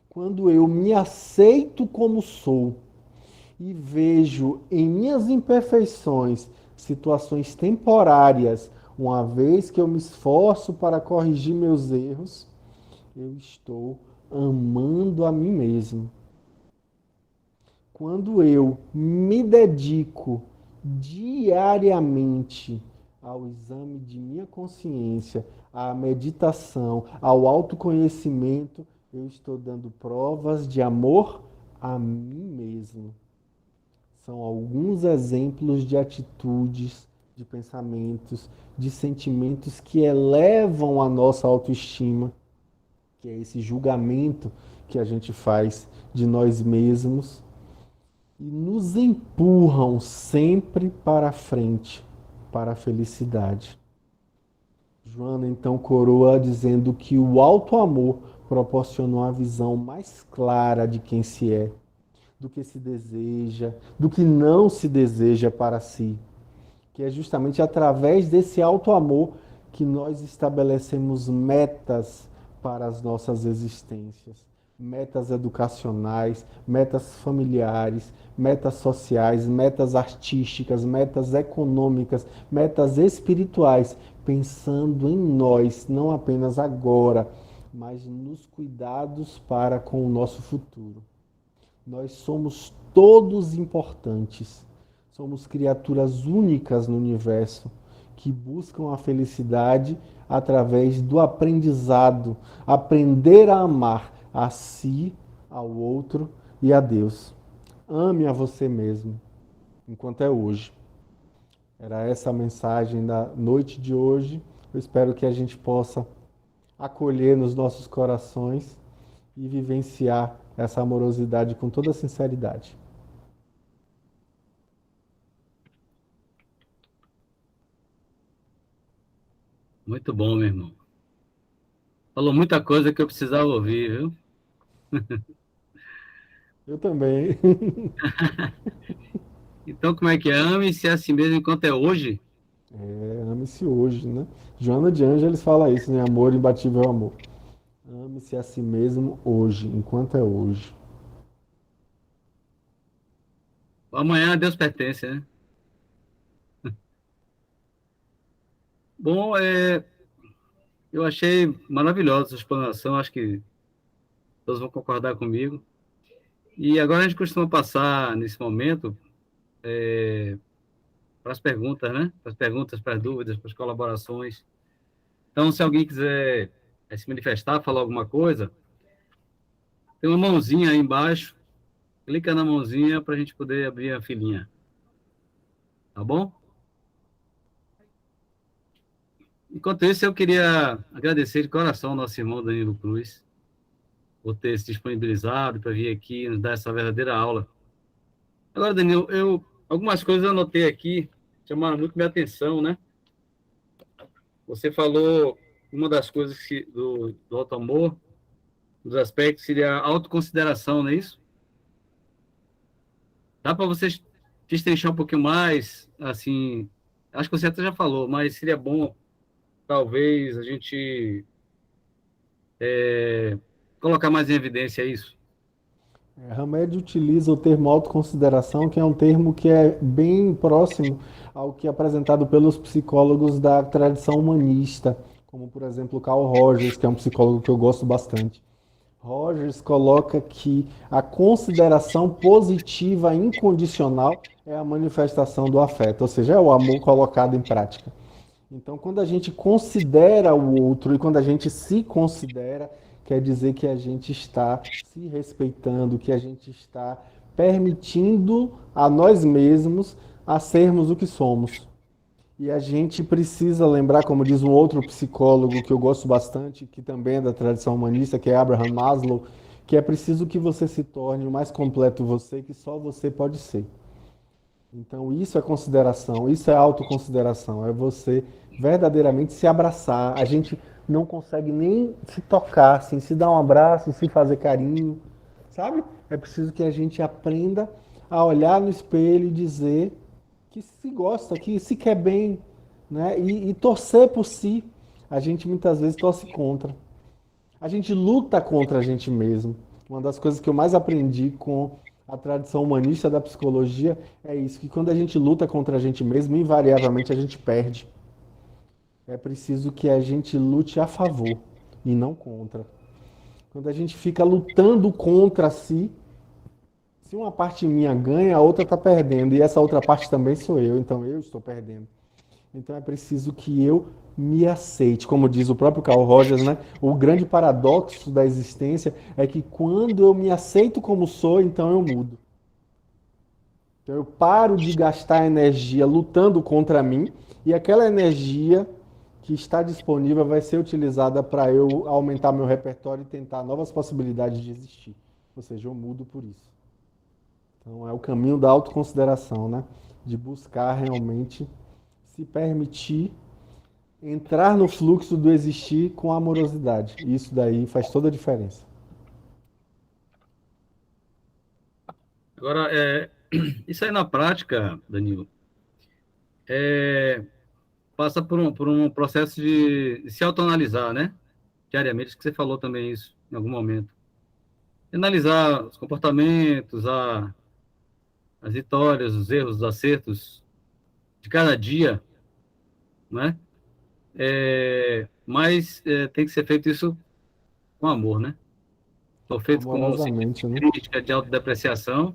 Quando eu me aceito como sou e vejo em minhas imperfeições situações temporárias, uma vez que eu me esforço para corrigir meus erros, eu estou amando a mim mesmo. Quando eu me dedico diariamente ao exame de minha consciência, à meditação, ao autoconhecimento, eu estou dando provas de amor a mim mesmo. São alguns exemplos de atitudes, de pensamentos, de sentimentos que elevam a nossa autoestima, que é esse julgamento que a gente faz de nós mesmos e nos empurram sempre para frente, para a felicidade. Joana então coroa dizendo que o auto-amor proporciona uma visão mais clara de quem se é, do que se deseja, do que não se deseja para si. Que é justamente através desse auto-amor que nós estabelecemos metas para as nossas existências. Metas educacionais, metas familiares, metas sociais, metas artísticas, metas econômicas, metas espirituais, pensando em nós, não apenas agora, mas nos cuidados para com o nosso futuro. Nós somos todos importantes. Somos criaturas únicas no universo que buscam a felicidade através do aprendizado, aprender a amar a si, ao outro e a Deus. Ame a você mesmo, enquanto é hoje. Era essa a mensagem da noite de hoje. Eu espero que a gente possa acolher nos nossos corações e vivenciar essa amorosidade com toda sinceridade. Muito bom, meu irmão. Falou muita coisa que eu precisava ouvir, viu? Eu também. Então, como é que é? Ame-se a si mesmo enquanto é hoje? Ame-se hoje, né? Joana de Ângeles fala isso, né? Amor, imbatível amor. Ame-se a si mesmo hoje, enquanto é hoje. Amanhã a Deus pertence, né? Bom, eu achei maravilhosa essa explanação, acho que todos vão concordar comigo. E agora a gente costuma passar, nesse momento, para as perguntas, né? Para as perguntas, para as dúvidas, para as colaborações. Então, se alguém quiser se manifestar, falar alguma coisa, tem uma mãozinha aí embaixo, clica na mãozinha para a gente poder abrir a filinha. Tá bom? Enquanto isso, eu queria agradecer de coração ao nosso irmão Danilo Cruz por ter se disponibilizado para vir aqui nos dar essa verdadeira aula. Agora, Danilo, algumas coisas eu anotei aqui, chamaram muito minha atenção, né? Você falou uma das coisas do auto-amor, dos aspectos, seria a autoconsideração, não é isso? Dá para você destrinchar um pouquinho mais, assim, acho que você até já falou, mas seria bom, talvez, a gente colocar mais em evidência isso. Hamed utiliza o termo autoconsideração, que é um termo que é bem próximo ao que é apresentado pelos psicólogos da tradição humanista, como, por exemplo, Carl Rogers, que é um psicólogo que eu gosto bastante. Rogers coloca que a consideração positiva incondicional é a manifestação do afeto, ou seja, é o amor colocado em prática. Então, quando a gente considera o outro e quando a gente se considera, quer dizer que a gente está se respeitando, que a gente está permitindo a nós mesmos a sermos o que somos. E a gente precisa lembrar, como diz um outro psicólogo que eu gosto bastante, que também é da tradição humanista, que é Abraham Maslow, que é preciso que você se torne o mais completo você que só você pode ser. Então, isso é consideração, isso é autoconsideração, é você verdadeiramente se abraçar. A gente não consegue nem se tocar, assim, se dar um abraço, se fazer carinho, sabe? É preciso que a gente aprenda a olhar no espelho e dizer que se gosta, que se quer bem, né? E torcer por si. A gente muitas vezes torce contra. A gente luta contra a gente mesmo. Uma das coisas que eu mais aprendi com a tradição humanista da psicologia é isso, que quando a gente luta contra a gente mesmo, invariavelmente a gente perde. É preciso que a gente lute a favor e não contra. Quando a gente fica lutando contra si, se uma parte minha ganha, a outra está perdendo. E essa outra parte também sou eu, então eu estou perdendo. Então é preciso que eu me aceite. Como diz o próprio Carl Rogers, né? O grande paradoxo da existência é que quando eu me aceito como sou, então eu mudo. Então eu paro de gastar energia lutando contra mim e aquela energia que está disponível vai ser utilizada para eu aumentar meu repertório e tentar novas possibilidades de existir. Ou seja, eu mudo por isso. Então é o caminho da autoconsideração, né? De buscar realmente se permitir entrar no fluxo do existir com amorosidade. Isso daí faz toda a diferença. Agora, isso aí na prática, Danilo, passa por um processo de se autoanalisar, né? Diariamente, que você falou também isso em algum momento. Analisar os comportamentos, as vitórias, os erros, os acertos de cada dia, né? Mas tem que ser feito isso com amor, né? Estou feito com o sentido Amorosamente, de né? crítica, de autodepreciação,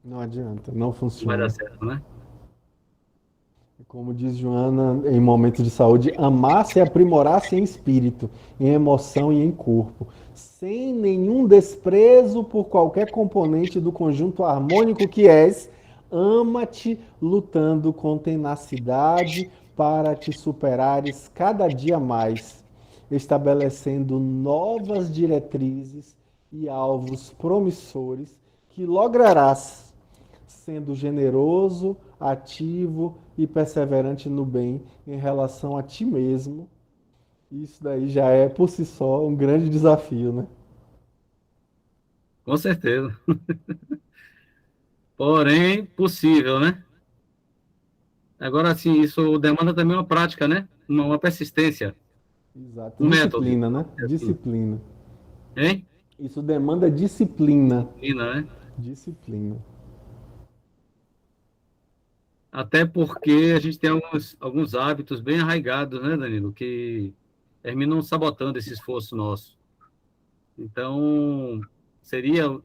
Não adianta, não não vai dar funciona. certo, né? Como diz Joana, em momentos de saúde, amar-se e aprimorar-se em espírito, em emoção e em corpo, sem nenhum desprezo por qualquer componente do conjunto harmônico que és, ama-te lutando com tenacidade para te superares cada dia mais, estabelecendo novas diretrizes e alvos promissores que lograrás sendo generoso, ativo e perseverante no bem em relação a ti mesmo. Isso daí já é por si só um grande desafio, né? Com certeza. Porém, possível, né? Agora, assim, isso demanda também uma prática, né? Uma persistência, Exato. um método, Disciplina, né? assim, Disciplina. hein? Isso demanda disciplina. Disciplina, né? Disciplina. Até porque a gente tem alguns hábitos bem arraigados, né, Danilo, que terminam sabotando esse esforço nosso. Então, seria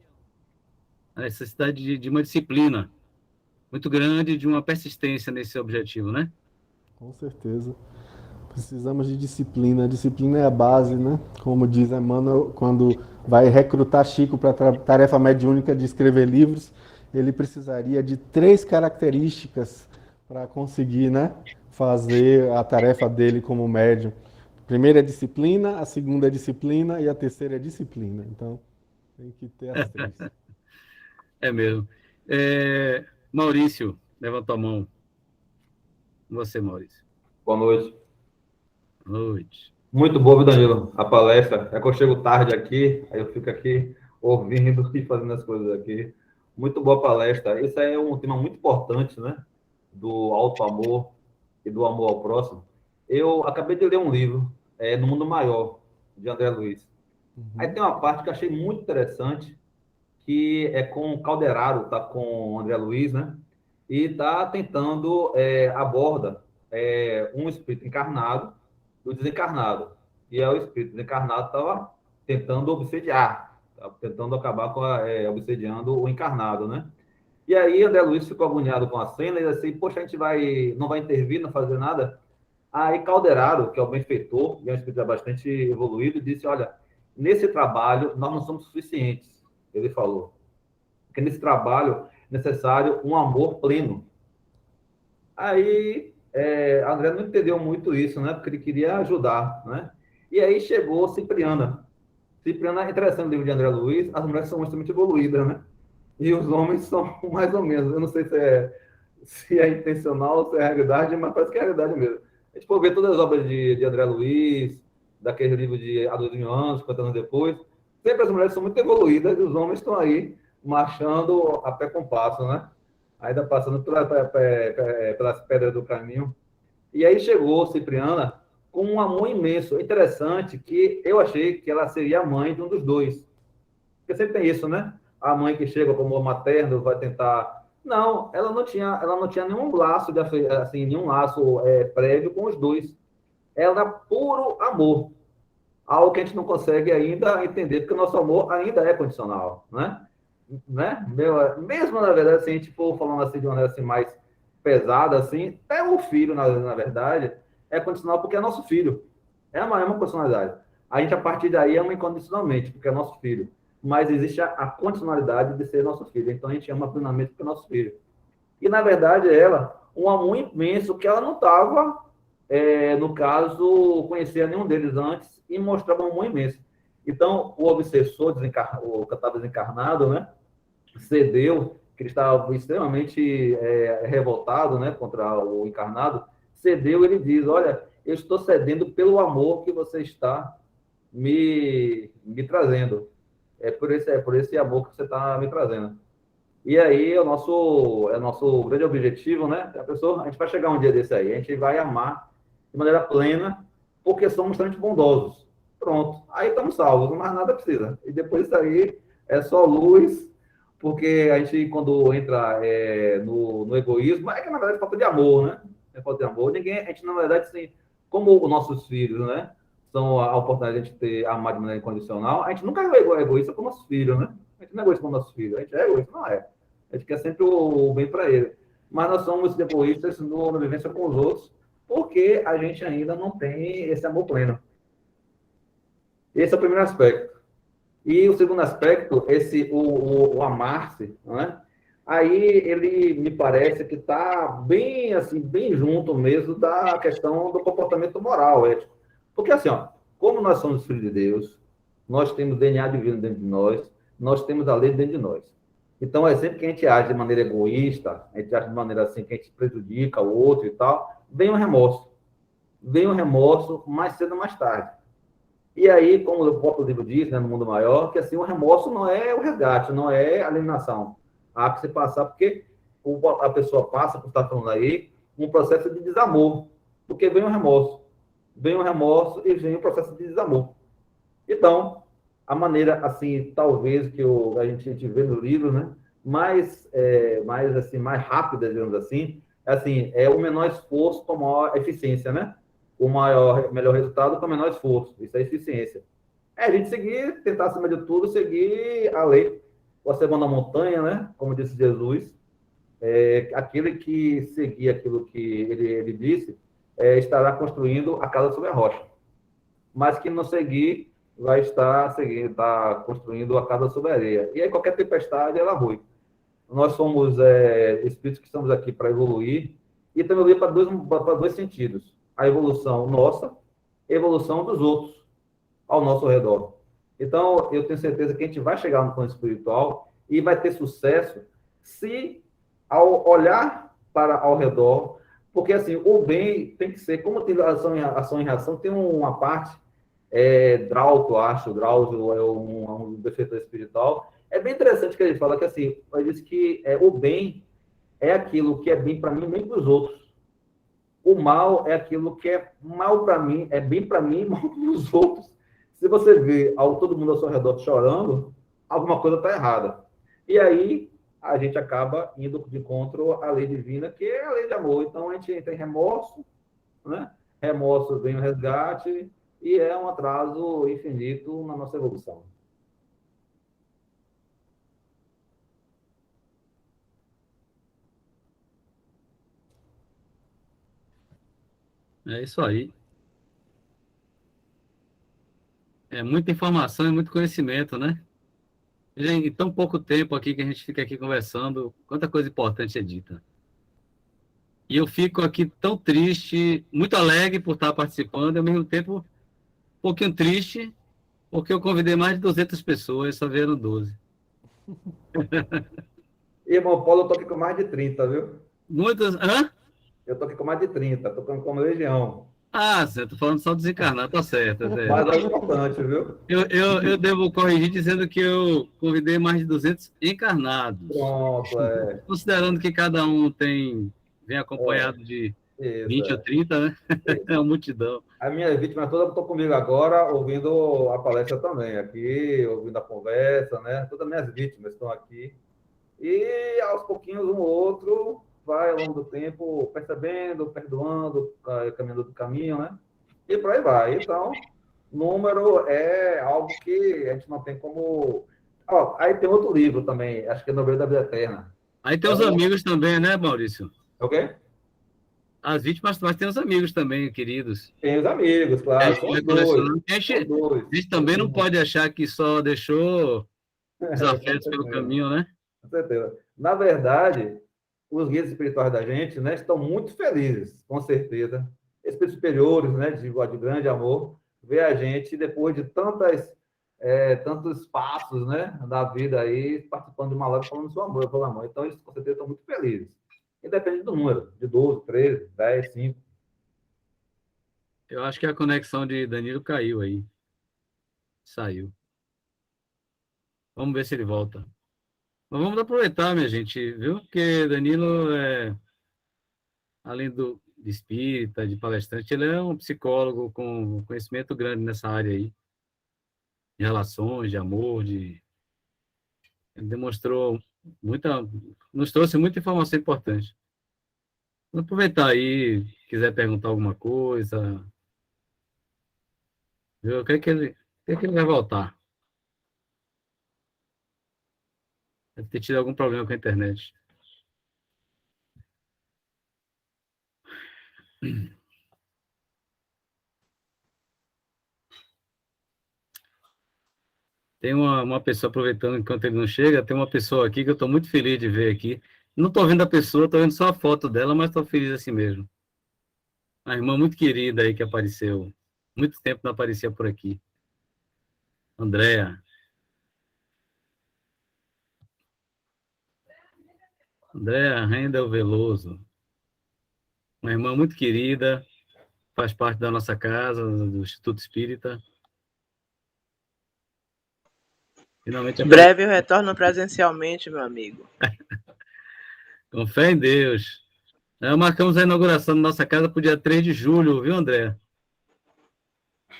a necessidade de uma disciplina muito grande, de uma persistência nesse objetivo, né? Com certeza. Precisamos de disciplina. A disciplina é a base, né? Como diz Emmanuel, quando vai recrutar Chico para a tarefa mediúnica de escrever livros, ele precisaria de 3 características para conseguir, né, fazer a tarefa dele como médium. A primeira é disciplina, a segunda é disciplina e a terceira é disciplina. Então, tem que ter as 3. É mesmo. Maurício, levanta a mão. Você, Maurício. Boa noite. Boa noite. Muito boa, viu, Danilo? A palestra. É que eu chego tarde aqui, aí eu fico aqui ouvindo e fazendo as coisas aqui. Muito boa palestra. Esse é um tema muito importante, né? Do auto-amor e do amor ao próximo. Eu acabei de ler um livro, No Mundo Maior, de André Luiz. Aí tem uma parte que eu achei muito interessante, que é com o Calderaro, tá com o André Luiz, né? E tá tentando, aborda um espírito encarnado e o desencarnado. E aí o espírito desencarnado estava tentando obsediar, tava tentando acabar com obsediando o encarnado, né? E aí André Luiz ficou agoniado com a cena e disse assim, poxa, a gente não vai intervir, não fazer nada? Aí Calderaro, que é o benfeitor, e é um espírito bastante evoluído, disse, olha, nesse trabalho nós não somos suficientes, ele falou. Porque nesse trabalho é necessário um amor pleno. Aí André não entendeu muito isso, né? Porque ele queria ajudar, né? E aí chegou Cipriana. Cipriana é interessante o livro de André Luiz, as mulheres são extremamente evoluídas, né? E os homens são mais ou menos. Eu não sei se é intencional ou se é realidade, mas parece que é realidade mesmo. A gente pode ver todas as obras de André Luiz, daquele livro de Há 2000 anos, 50 anos depois. Sempre as mulheres são muito evoluídas e os homens estão aí marchando a pé com passo, né? Ainda passando pelas pedras do caminho. E aí chegou Cipriana com um amor imenso. Interessante que eu achei que ela seria a mãe de um dos dois. Porque sempre tem isso, né? A mãe que chega como materno vai tentar. Não, ela não tinha nenhum laço assim, nenhum laço prévio com os dois. Ela era puro amor. Algo que a gente não consegue ainda entender, porque o nosso amor ainda é condicional, né? Mesmo, na verdade, se a gente for falando assim de uma maneira assim, mais pesada, assim, até o filho, na verdade, é condicional porque é nosso filho. É uma condicionalidade. A gente, a partir daí, ama incondicionalmente, porque é nosso filho. Mas existe a condicionalidade de ser nosso filho. Então, a gente ama plenamente porque é nosso filho. E, na verdade, ela, um amor imenso que ela não estava, no caso, conhecia nenhum deles antes e mostrava um amor imenso. Então, o obsessor, o que estava desencarnado, né, cedeu, que ele estava extremamente revoltado, né, contra o encarnado, cedeu, ele diz, olha, eu estou cedendo pelo amor que você está me trazendo. É por esse amor que você está me trazendo. E aí é o nosso grande objetivo, né? A gente vai chegar um dia desse aí, a gente vai amar de maneira plena, porque somos bastante bondosos. Pronto, aí estamos salvos, não mais nada precisa. E depois disso aí é só luz, porque a gente, quando entra no egoísmo, é que na verdade é falta de amor, né? É falta de amor. A gente, na verdade, assim, como os nossos filhos, né? São a oportunidade de a gente ter amar de maneira incondicional, a gente nunca é egoísta com nossos filhos, né? A gente não é egoísta com nossos filhos, a gente é egoísta, não é. A gente quer sempre o bem para ele. Mas nós somos egoístas na vivência com os outros, porque a gente ainda não tem esse amor pleno. Esse é o primeiro aspecto. E o segundo aspecto, o amar-se, né? Aí ele me parece que está bem, assim, bem junto mesmo da questão do comportamento moral, ético. Porque, assim, ó, como nós somos filhos de Deus, nós temos DNA divino dentro de nós temos a lei dentro de nós. Então, é sempre que a gente age de maneira egoísta, a gente age de maneira assim que a gente prejudica o outro e tal, vem o remorso. Vem o remorso mais cedo ou mais tarde. E aí, como o próprio livro diz, né, no Mundo Maior, que assim, o remorso não é o resgate, não é a alienação. Há que se passar, porque a pessoa passa, como está falando aí, um processo de desamor. Porque vem o remorso. Vem o remorso e vem o processo de desamor. Então, a maneira, assim, talvez que a gente vê no livro, né, mais rápida, digamos assim, é o menor esforço com a maior eficiência, né? O melhor resultado com o menor esforço. Isso é eficiência. É a gente tentar, acima de tudo, seguir a lei. O sermão da montanha, né? Como disse Jesus, aquele que seguir aquilo que ele disse, estará construindo a casa sobre a rocha. Mas que não seguir, vai estar seguindo, está construindo a casa sobre a areia. E aí qualquer tempestade, ela rui. Nós somos espíritos que estamos aqui para evoluir, e também evoluir para dois sentidos. A evolução nossa e a evolução dos outros ao nosso redor. Então, eu tenho certeza que a gente vai chegar no plano espiritual e vai ter sucesso se, ao olhar para ao redor, porque assim, o bem tem que ser, como tem ação e reação, tem uma parte, Drauzio, acho, Drauzio é um benfeitor espiritual, é bem interessante que ele fala que assim, ele diz que o bem é aquilo que é bem para mim, bem para os outros. O mal é aquilo que é mal para mim, é bem para mim e mal para os outros. Se você vê todo mundo ao seu redor chorando, alguma coisa está errada. E aí a gente acaba indo de encontro à lei divina, que é a lei de amor. Então a gente tem remorso, né? Remorso vem o resgate e é um atraso infinito na nossa evolução. É isso aí. É muita informação e muito conhecimento, né? Em tão pouco tempo aqui que a gente fica aqui conversando, quanta coisa importante é dita. E eu fico aqui tão triste, muito alegre por estar participando, e ao mesmo tempo um pouquinho triste, porque eu convidei mais de 200 pessoas, só vieram 12. E, irmão Paulo, eu tô aqui com mais de 30, viu? Muitas. Hã? Eu tô aqui com mais de 30, tô como legião. Ah, Zé, tô falando só desencarnar, tá certo, Zé. Mas é importante, viu? Eu devo corrigir dizendo que eu convidei mais de 200 encarnados, Pronto, considerando que cada um vem acompanhado de isso, 20 ou 30, né? É isso. uma multidão. A minha vítima toda estou comigo agora, ouvindo a palestra também, aqui, ouvindo a conversa, né? Todas as minhas vítimas estão aqui. E aos pouquinhos, um ou outro vai, ao longo do tempo, percebendo, perdoando, caminhando do caminho, né? E por aí vai. Então, número é algo que a gente não tem como. Ó, aí tem outro livro também, acho que é Novelo da Vida Eterna. Aí tem os amigos também, né, Maurício? Ok? As vítimas, mas tem os amigos também, queridos. Tem os amigos, A claro, gente são vai os dois. colecionando. São os dois. A gente também não pode achar que só deixou os Com afetos pelo certeza. caminho, né? Com certeza. Na verdade, os guias espirituais da gente, né, estão muito felizes, com certeza. Espíritos superiores, né, de grande amor, ver a gente depois de tantos passos, né, da vida aí, participando de uma live falando seu amor pelo amor. Então, eles com certeza estão muito felizes. Independente do número, de 12, 13, 10, 5. Eu acho que a conexão de Danilo caiu aí. Saiu. Vamos ver se ele volta. Mas vamos aproveitar, minha gente, viu? Porque Danilo além de espírita, de palestrante, ele é um psicólogo com conhecimento grande nessa área aí, de relações, de amor, ele demonstrou nos trouxe muita informação importante. Vamos aproveitar aí, quiser perguntar alguma coisa, viu? O que é que ele vai voltar? Deve ter tido algum problema com a internet. Tem uma pessoa, aproveitando enquanto ele não chega, tem uma pessoa aqui que eu estou muito feliz de ver aqui. Não estou vendo a pessoa, estou vendo só a foto dela, mas estou feliz assim mesmo. Uma irmã muito querida aí que apareceu. Muito tempo não aparecia por aqui. Andréa. Andréa Rendel Veloso. Uma irmã muito querida, faz parte da nossa casa, do Instituto Espírita. Finalmente apareceu. Breve eu retorno presencialmente, meu amigo. Com fé em Deus. Marcamos a inauguração da nossa casa para o dia 3 de julho, viu, André?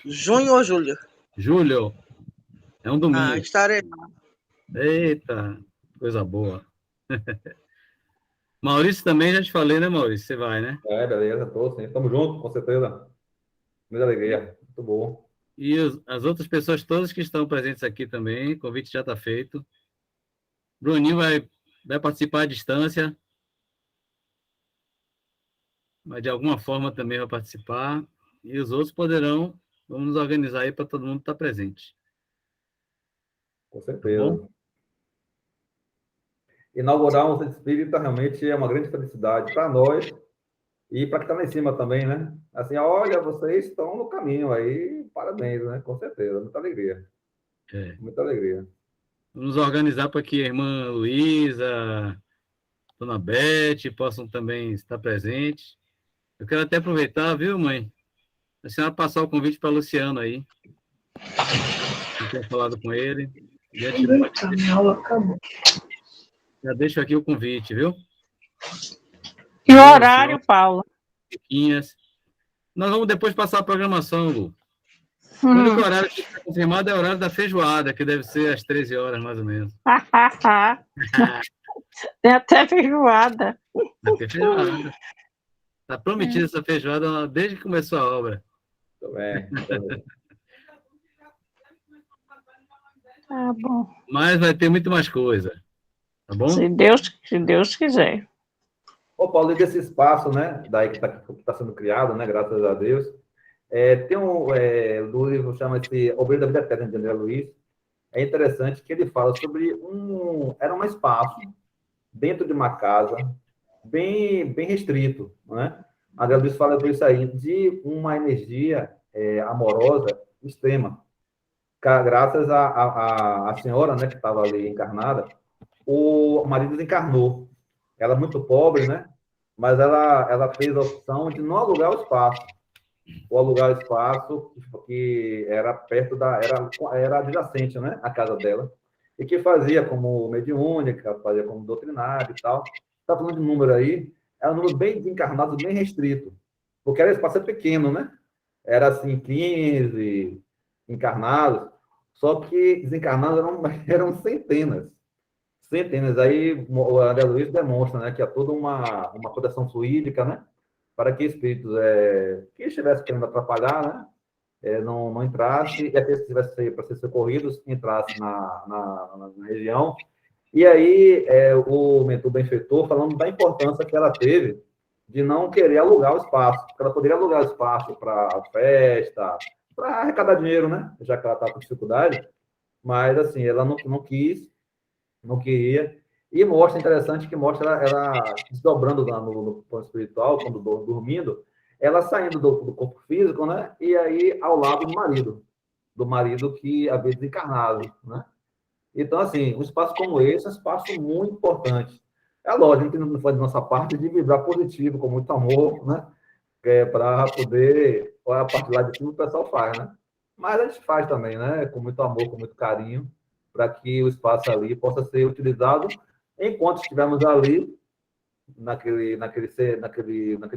Junho ou julho? Julho. É um domingo. Estarei. Eita, coisa boa. Maurício também, já te falei, né, Maurício? Você vai, né? Beleza, tô sim. Estamos juntos, com certeza. Muita alegria. Muito bom. E as outras pessoas todas que estão presentes aqui também, o convite já está feito. Bruninho vai participar à distância, mas de alguma forma também vai participar. E os outros poderão Vamos nos organizar aí para todo mundo estar presente. Com Tá certeza. bom? Inaugurar um centro espírita realmente é uma grande felicidade para nós e para quem está lá em cima também, né? Assim, olha, vocês estão no caminho aí, parabéns, né? Com certeza, muita alegria. É. Muita alegria. Vamos nos organizar para que a irmã Luísa, Dona Beth possam também estar presentes. Eu quero até aproveitar, viu, mãe? A senhora passar o convite para Luciano aí. Eu tenho falado com ele. De antemão, Eita, minha aula acabou. já deixo aqui o convite, viu? E o 12 horário, horas, Paulo? Chiquinhas. Nós vamos depois passar a programação, Lu. O único horário que está confirmado é o horário da feijoada, que deve ser às 13 horas, mais ou menos. Tem até feijoada. Vai ter feijoada. Está prometida essa feijoada desde que começou a obra. Muito bem, muito bem. Tá bom. Mas vai ter muito mais coisa. Tá bom? Se Deus quiser. Ô, Paulo, e desse espaço, né, daí que está sendo criado, né, graças a Deus, tem do livro chama-se Obreiro da Vida Eterna, de André Luiz. É interessante que ele fala sobre era um espaço dentro de uma casa bem restrito, né? André Luiz fala por isso aí, de uma energia amorosa extrema. Graças à senhora, né, que estava ali encarnada, o marido desencarnou. Ela é muito pobre, né? Mas ela fez a opção de não alugar o espaço. Ou alugar o espaço que era perto era adjacente, né? A casa dela. E que fazia como mediúnica, fazia como doutrinário e tal. Está falando de número aí, é um número bem desencarnado, bem restrito. Porque era espaço pequeno, né? Era assim, 15 encarnados. Só que desencarnados eram centenas. Centenas. Aí o André Luiz demonstra, né, que há toda uma proteção fluídica, né, para que espíritos que estivessem querendo atrapalhar, né, não entrasse, e até se tivesse para ser socorridos, entrasse na região. E aí o mentor benfeitor falando da importância que ela teve de não querer alugar o espaço, porque ela poderia alugar o espaço para festa, para arrecadar dinheiro, né, já que ela está com dificuldade, mas assim, ela não quis, não queria. E mostra, interessante que mostra ela desdobrando no plano espiritual, quando dormindo, ela saindo do corpo físico, né? E aí ao lado do marido que havia desencarnado, né? Então, assim, um espaço como esse é um espaço muito importante. É lógico que não faz de nossa parte de vibrar positivo, com muito amor, né? Para poder, a parte lá de cima o pessoal faz, né? Mas a gente faz também, né? Com muito amor, com muito carinho, para que o espaço ali possa ser utilizado enquanto estivermos ali, naquele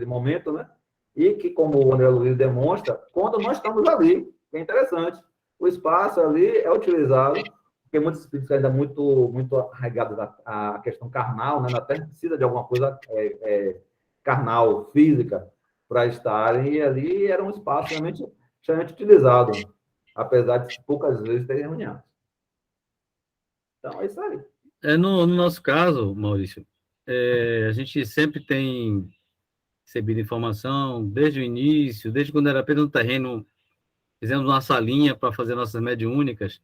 momento, né? E que, como o André Luiz demonstra, quando nós estamos ali, é interessante, o espaço ali é utilizado, porque muitos espíritos ainda muito arraigados à questão carnal, né? Na Terra precisa de alguma coisa carnal, física, para estarem, e ali era um espaço realmente utilizado, apesar de poucas vezes terem reuniões. Então, é isso aí. No nosso caso, Maurício, a gente sempre tem recebido informação desde o início, desde quando era apenas um terreno, fizemos uma salinha para fazer nossas mediúnicas.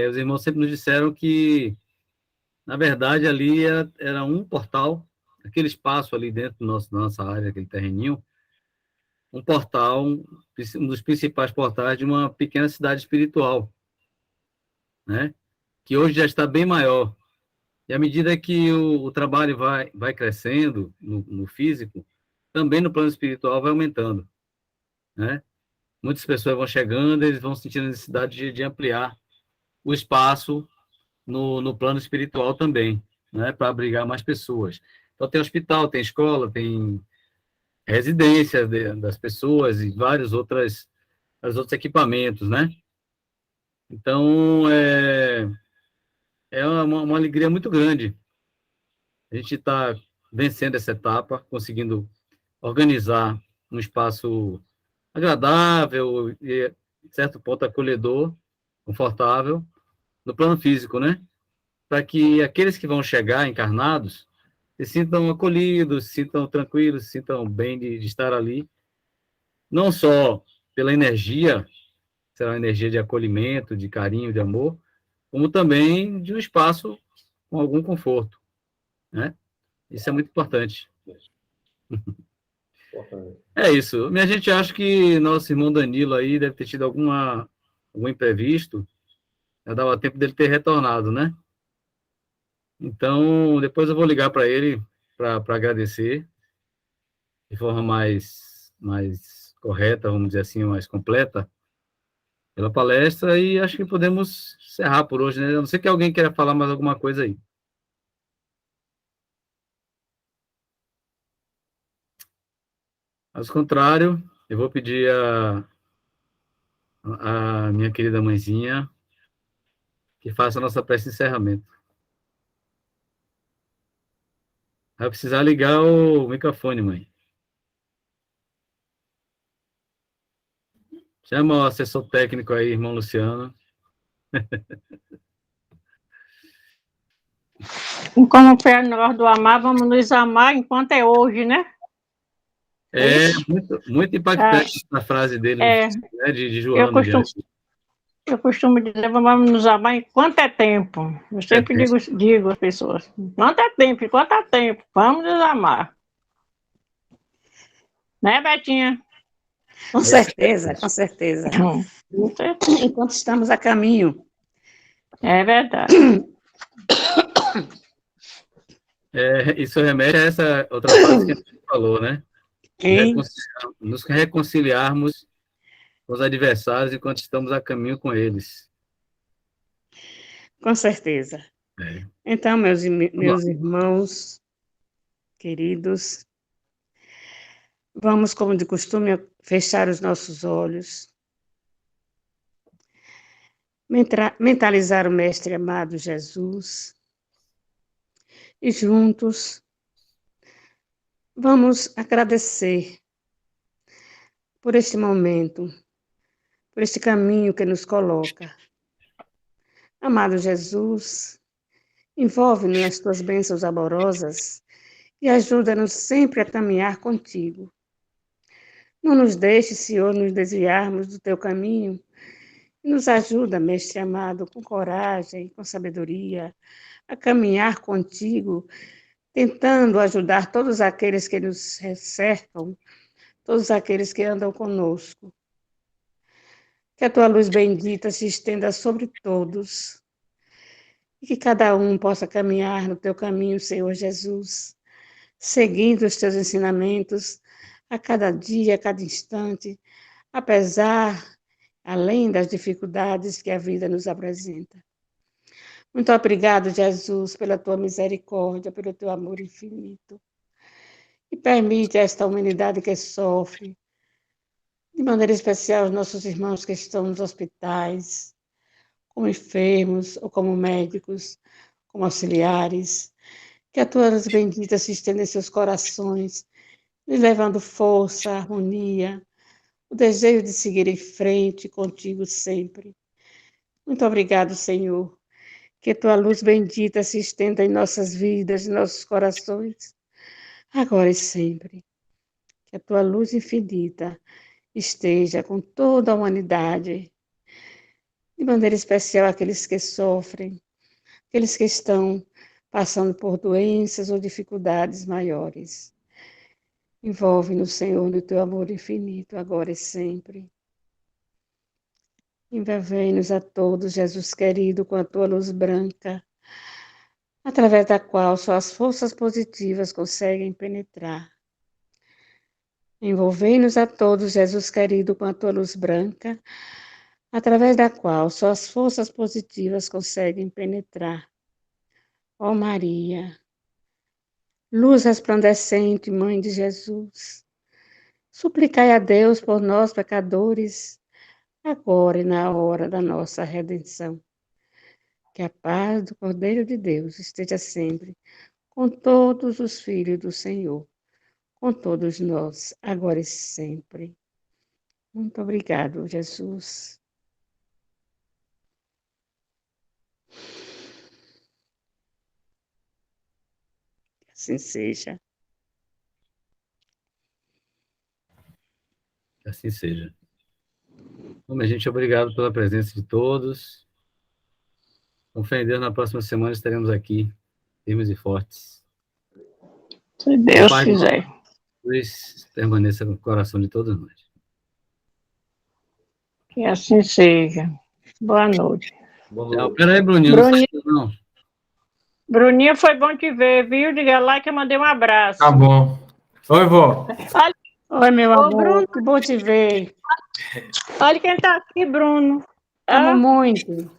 Os irmãos sempre nos disseram que, na verdade, ali era um portal, aquele espaço ali dentro da nossa área, aquele terreninho, um portal, um dos principais portais de uma pequena cidade espiritual, né? Que hoje já está bem maior. E à medida que o trabalho vai crescendo no físico, também no plano espiritual vai aumentando, né? Muitas pessoas vão chegando, eles vão sentindo a necessidade de ampliar o espaço no plano espiritual também, né? Para abrigar mais pessoas. Então, tem hospital, tem escola, tem residência das pessoas e vários outros equipamentos, né? Então, é uma alegria muito grande. A gente está vencendo essa etapa, conseguindo organizar um espaço agradável e, de certo ponto, acolhedor, confortável, no plano físico, né? Para que aqueles que vão chegar encarnados se sintam acolhidos, se sintam tranquilos, se sintam bem de estar ali, não só pela energia, será uma energia de acolhimento, de carinho, de amor, como também de um espaço com algum conforto, né? Isso é muito importante. É isso. Minha gente acha que nosso irmão Danilo aí deve ter tido algum imprevisto, já dava tempo dele ter retornado, né? Então, depois eu vou ligar para ele para agradecer de forma mais correta, vamos dizer assim, mais completa, pela palestra, e acho que podemos encerrar por hoje, né? A não ser que alguém queira falar mais alguma coisa aí. Caso contrário, eu vou pedir a minha querida mãezinha que faça a nossa prece de encerramento. Vai precisar ligar o microfone, mãe. Chama o assessor técnico aí, irmão Luciano. E como foi a nós do amar, vamos nos amar enquanto é hoje, né? É Isso. muito impactante a frase dele, né, de Eu Joana. costumo, eu costumo dizer, vamos nos amar enquanto é tempo. Eu sempre digo às pessoas, enquanto há tempo, vamos nos amar. Né, Betinha? Com certeza, com certeza. Enquanto estamos a caminho. É verdade. Isso remete a essa outra frase que a gente falou, né? Hein? Nos reconciliarmos com os adversários enquanto estamos a caminho com eles. Com certeza. É. Então, meus irmãos queridos, vamos, como de costume, fechar os nossos olhos, mentalizar o Mestre amado Jesus e juntos vamos agradecer por este momento, por este caminho que nos coloca. Amado Jesus, envolve-nos nas tuas bênçãos amorosas e ajuda-nos sempre a caminhar contigo. Não nos deixe, Senhor, nos desviarmos do teu caminho e nos ajuda, Mestre amado, com coragem, com sabedoria, a caminhar contigo, tentando ajudar todos aqueles que nos cercam, todos aqueles que andam conosco. Que a tua luz bendita se estenda sobre todos e que cada um possa caminhar no teu caminho, Senhor Jesus, seguindo os teus ensinamentos a cada dia, a cada instante, apesar, além das dificuldades que a vida nos apresenta. Muito obrigado, Jesus, pela tua misericórdia, pelo teu amor infinito. E permite a esta humanidade que sofre, de maneira especial os nossos irmãos que estão nos hospitais, como enfermos ou como médicos, como auxiliares, que a tua luz bendita se estenda em seus corações, lhes levando força, harmonia, o desejo de seguir em frente contigo sempre. Muito obrigado, Senhor. Que a tua luz bendita se estenda em nossas vidas, em nossos corações, agora e sempre. Que a tua luz infinita esteja com toda a humanidade, de maneira especial aqueles que sofrem, aqueles que estão passando por doenças ou dificuldades maiores. Envolve-nos, Senhor, no teu amor infinito, agora e sempre. Envolvei-nos a todos, Jesus querido, com a tua luz branca, através da qual só as forças positivas conseguem penetrar. Envolvei-nos a todos, Jesus querido, com a tua luz branca, através da qual só as forças positivas conseguem penetrar. Ó Maria, luz resplandecente, Mãe de Jesus, suplicai a Deus por nós, pecadores, agora e na hora da nossa redenção. Que a paz do Cordeiro de Deus esteja sempre com todos os filhos do Senhor, com todos nós, agora e sempre. Muito obrigado, Jesus. Que assim seja. Que assim seja. Bom, minha gente, obrigado pela presença de todos. Com fé em Deus, na próxima semana estaremos aqui, firmes e fortes. Se Deus Pai, quiser. Jesus permaneça no coração de todos nós. Que assim seja. Boa noite. Boa Tchau. noite. Peraí, Bruninho, não Bruninho. saiu, não. Bruninha, foi bom te ver, viu? Diga lá que eu mandei um abraço. Tá bom. Oi, vó. Oi, meu Ô, amor, Bruno. que bom te ver. Olha quem tá aqui, Bruno. Amo Ah, muito.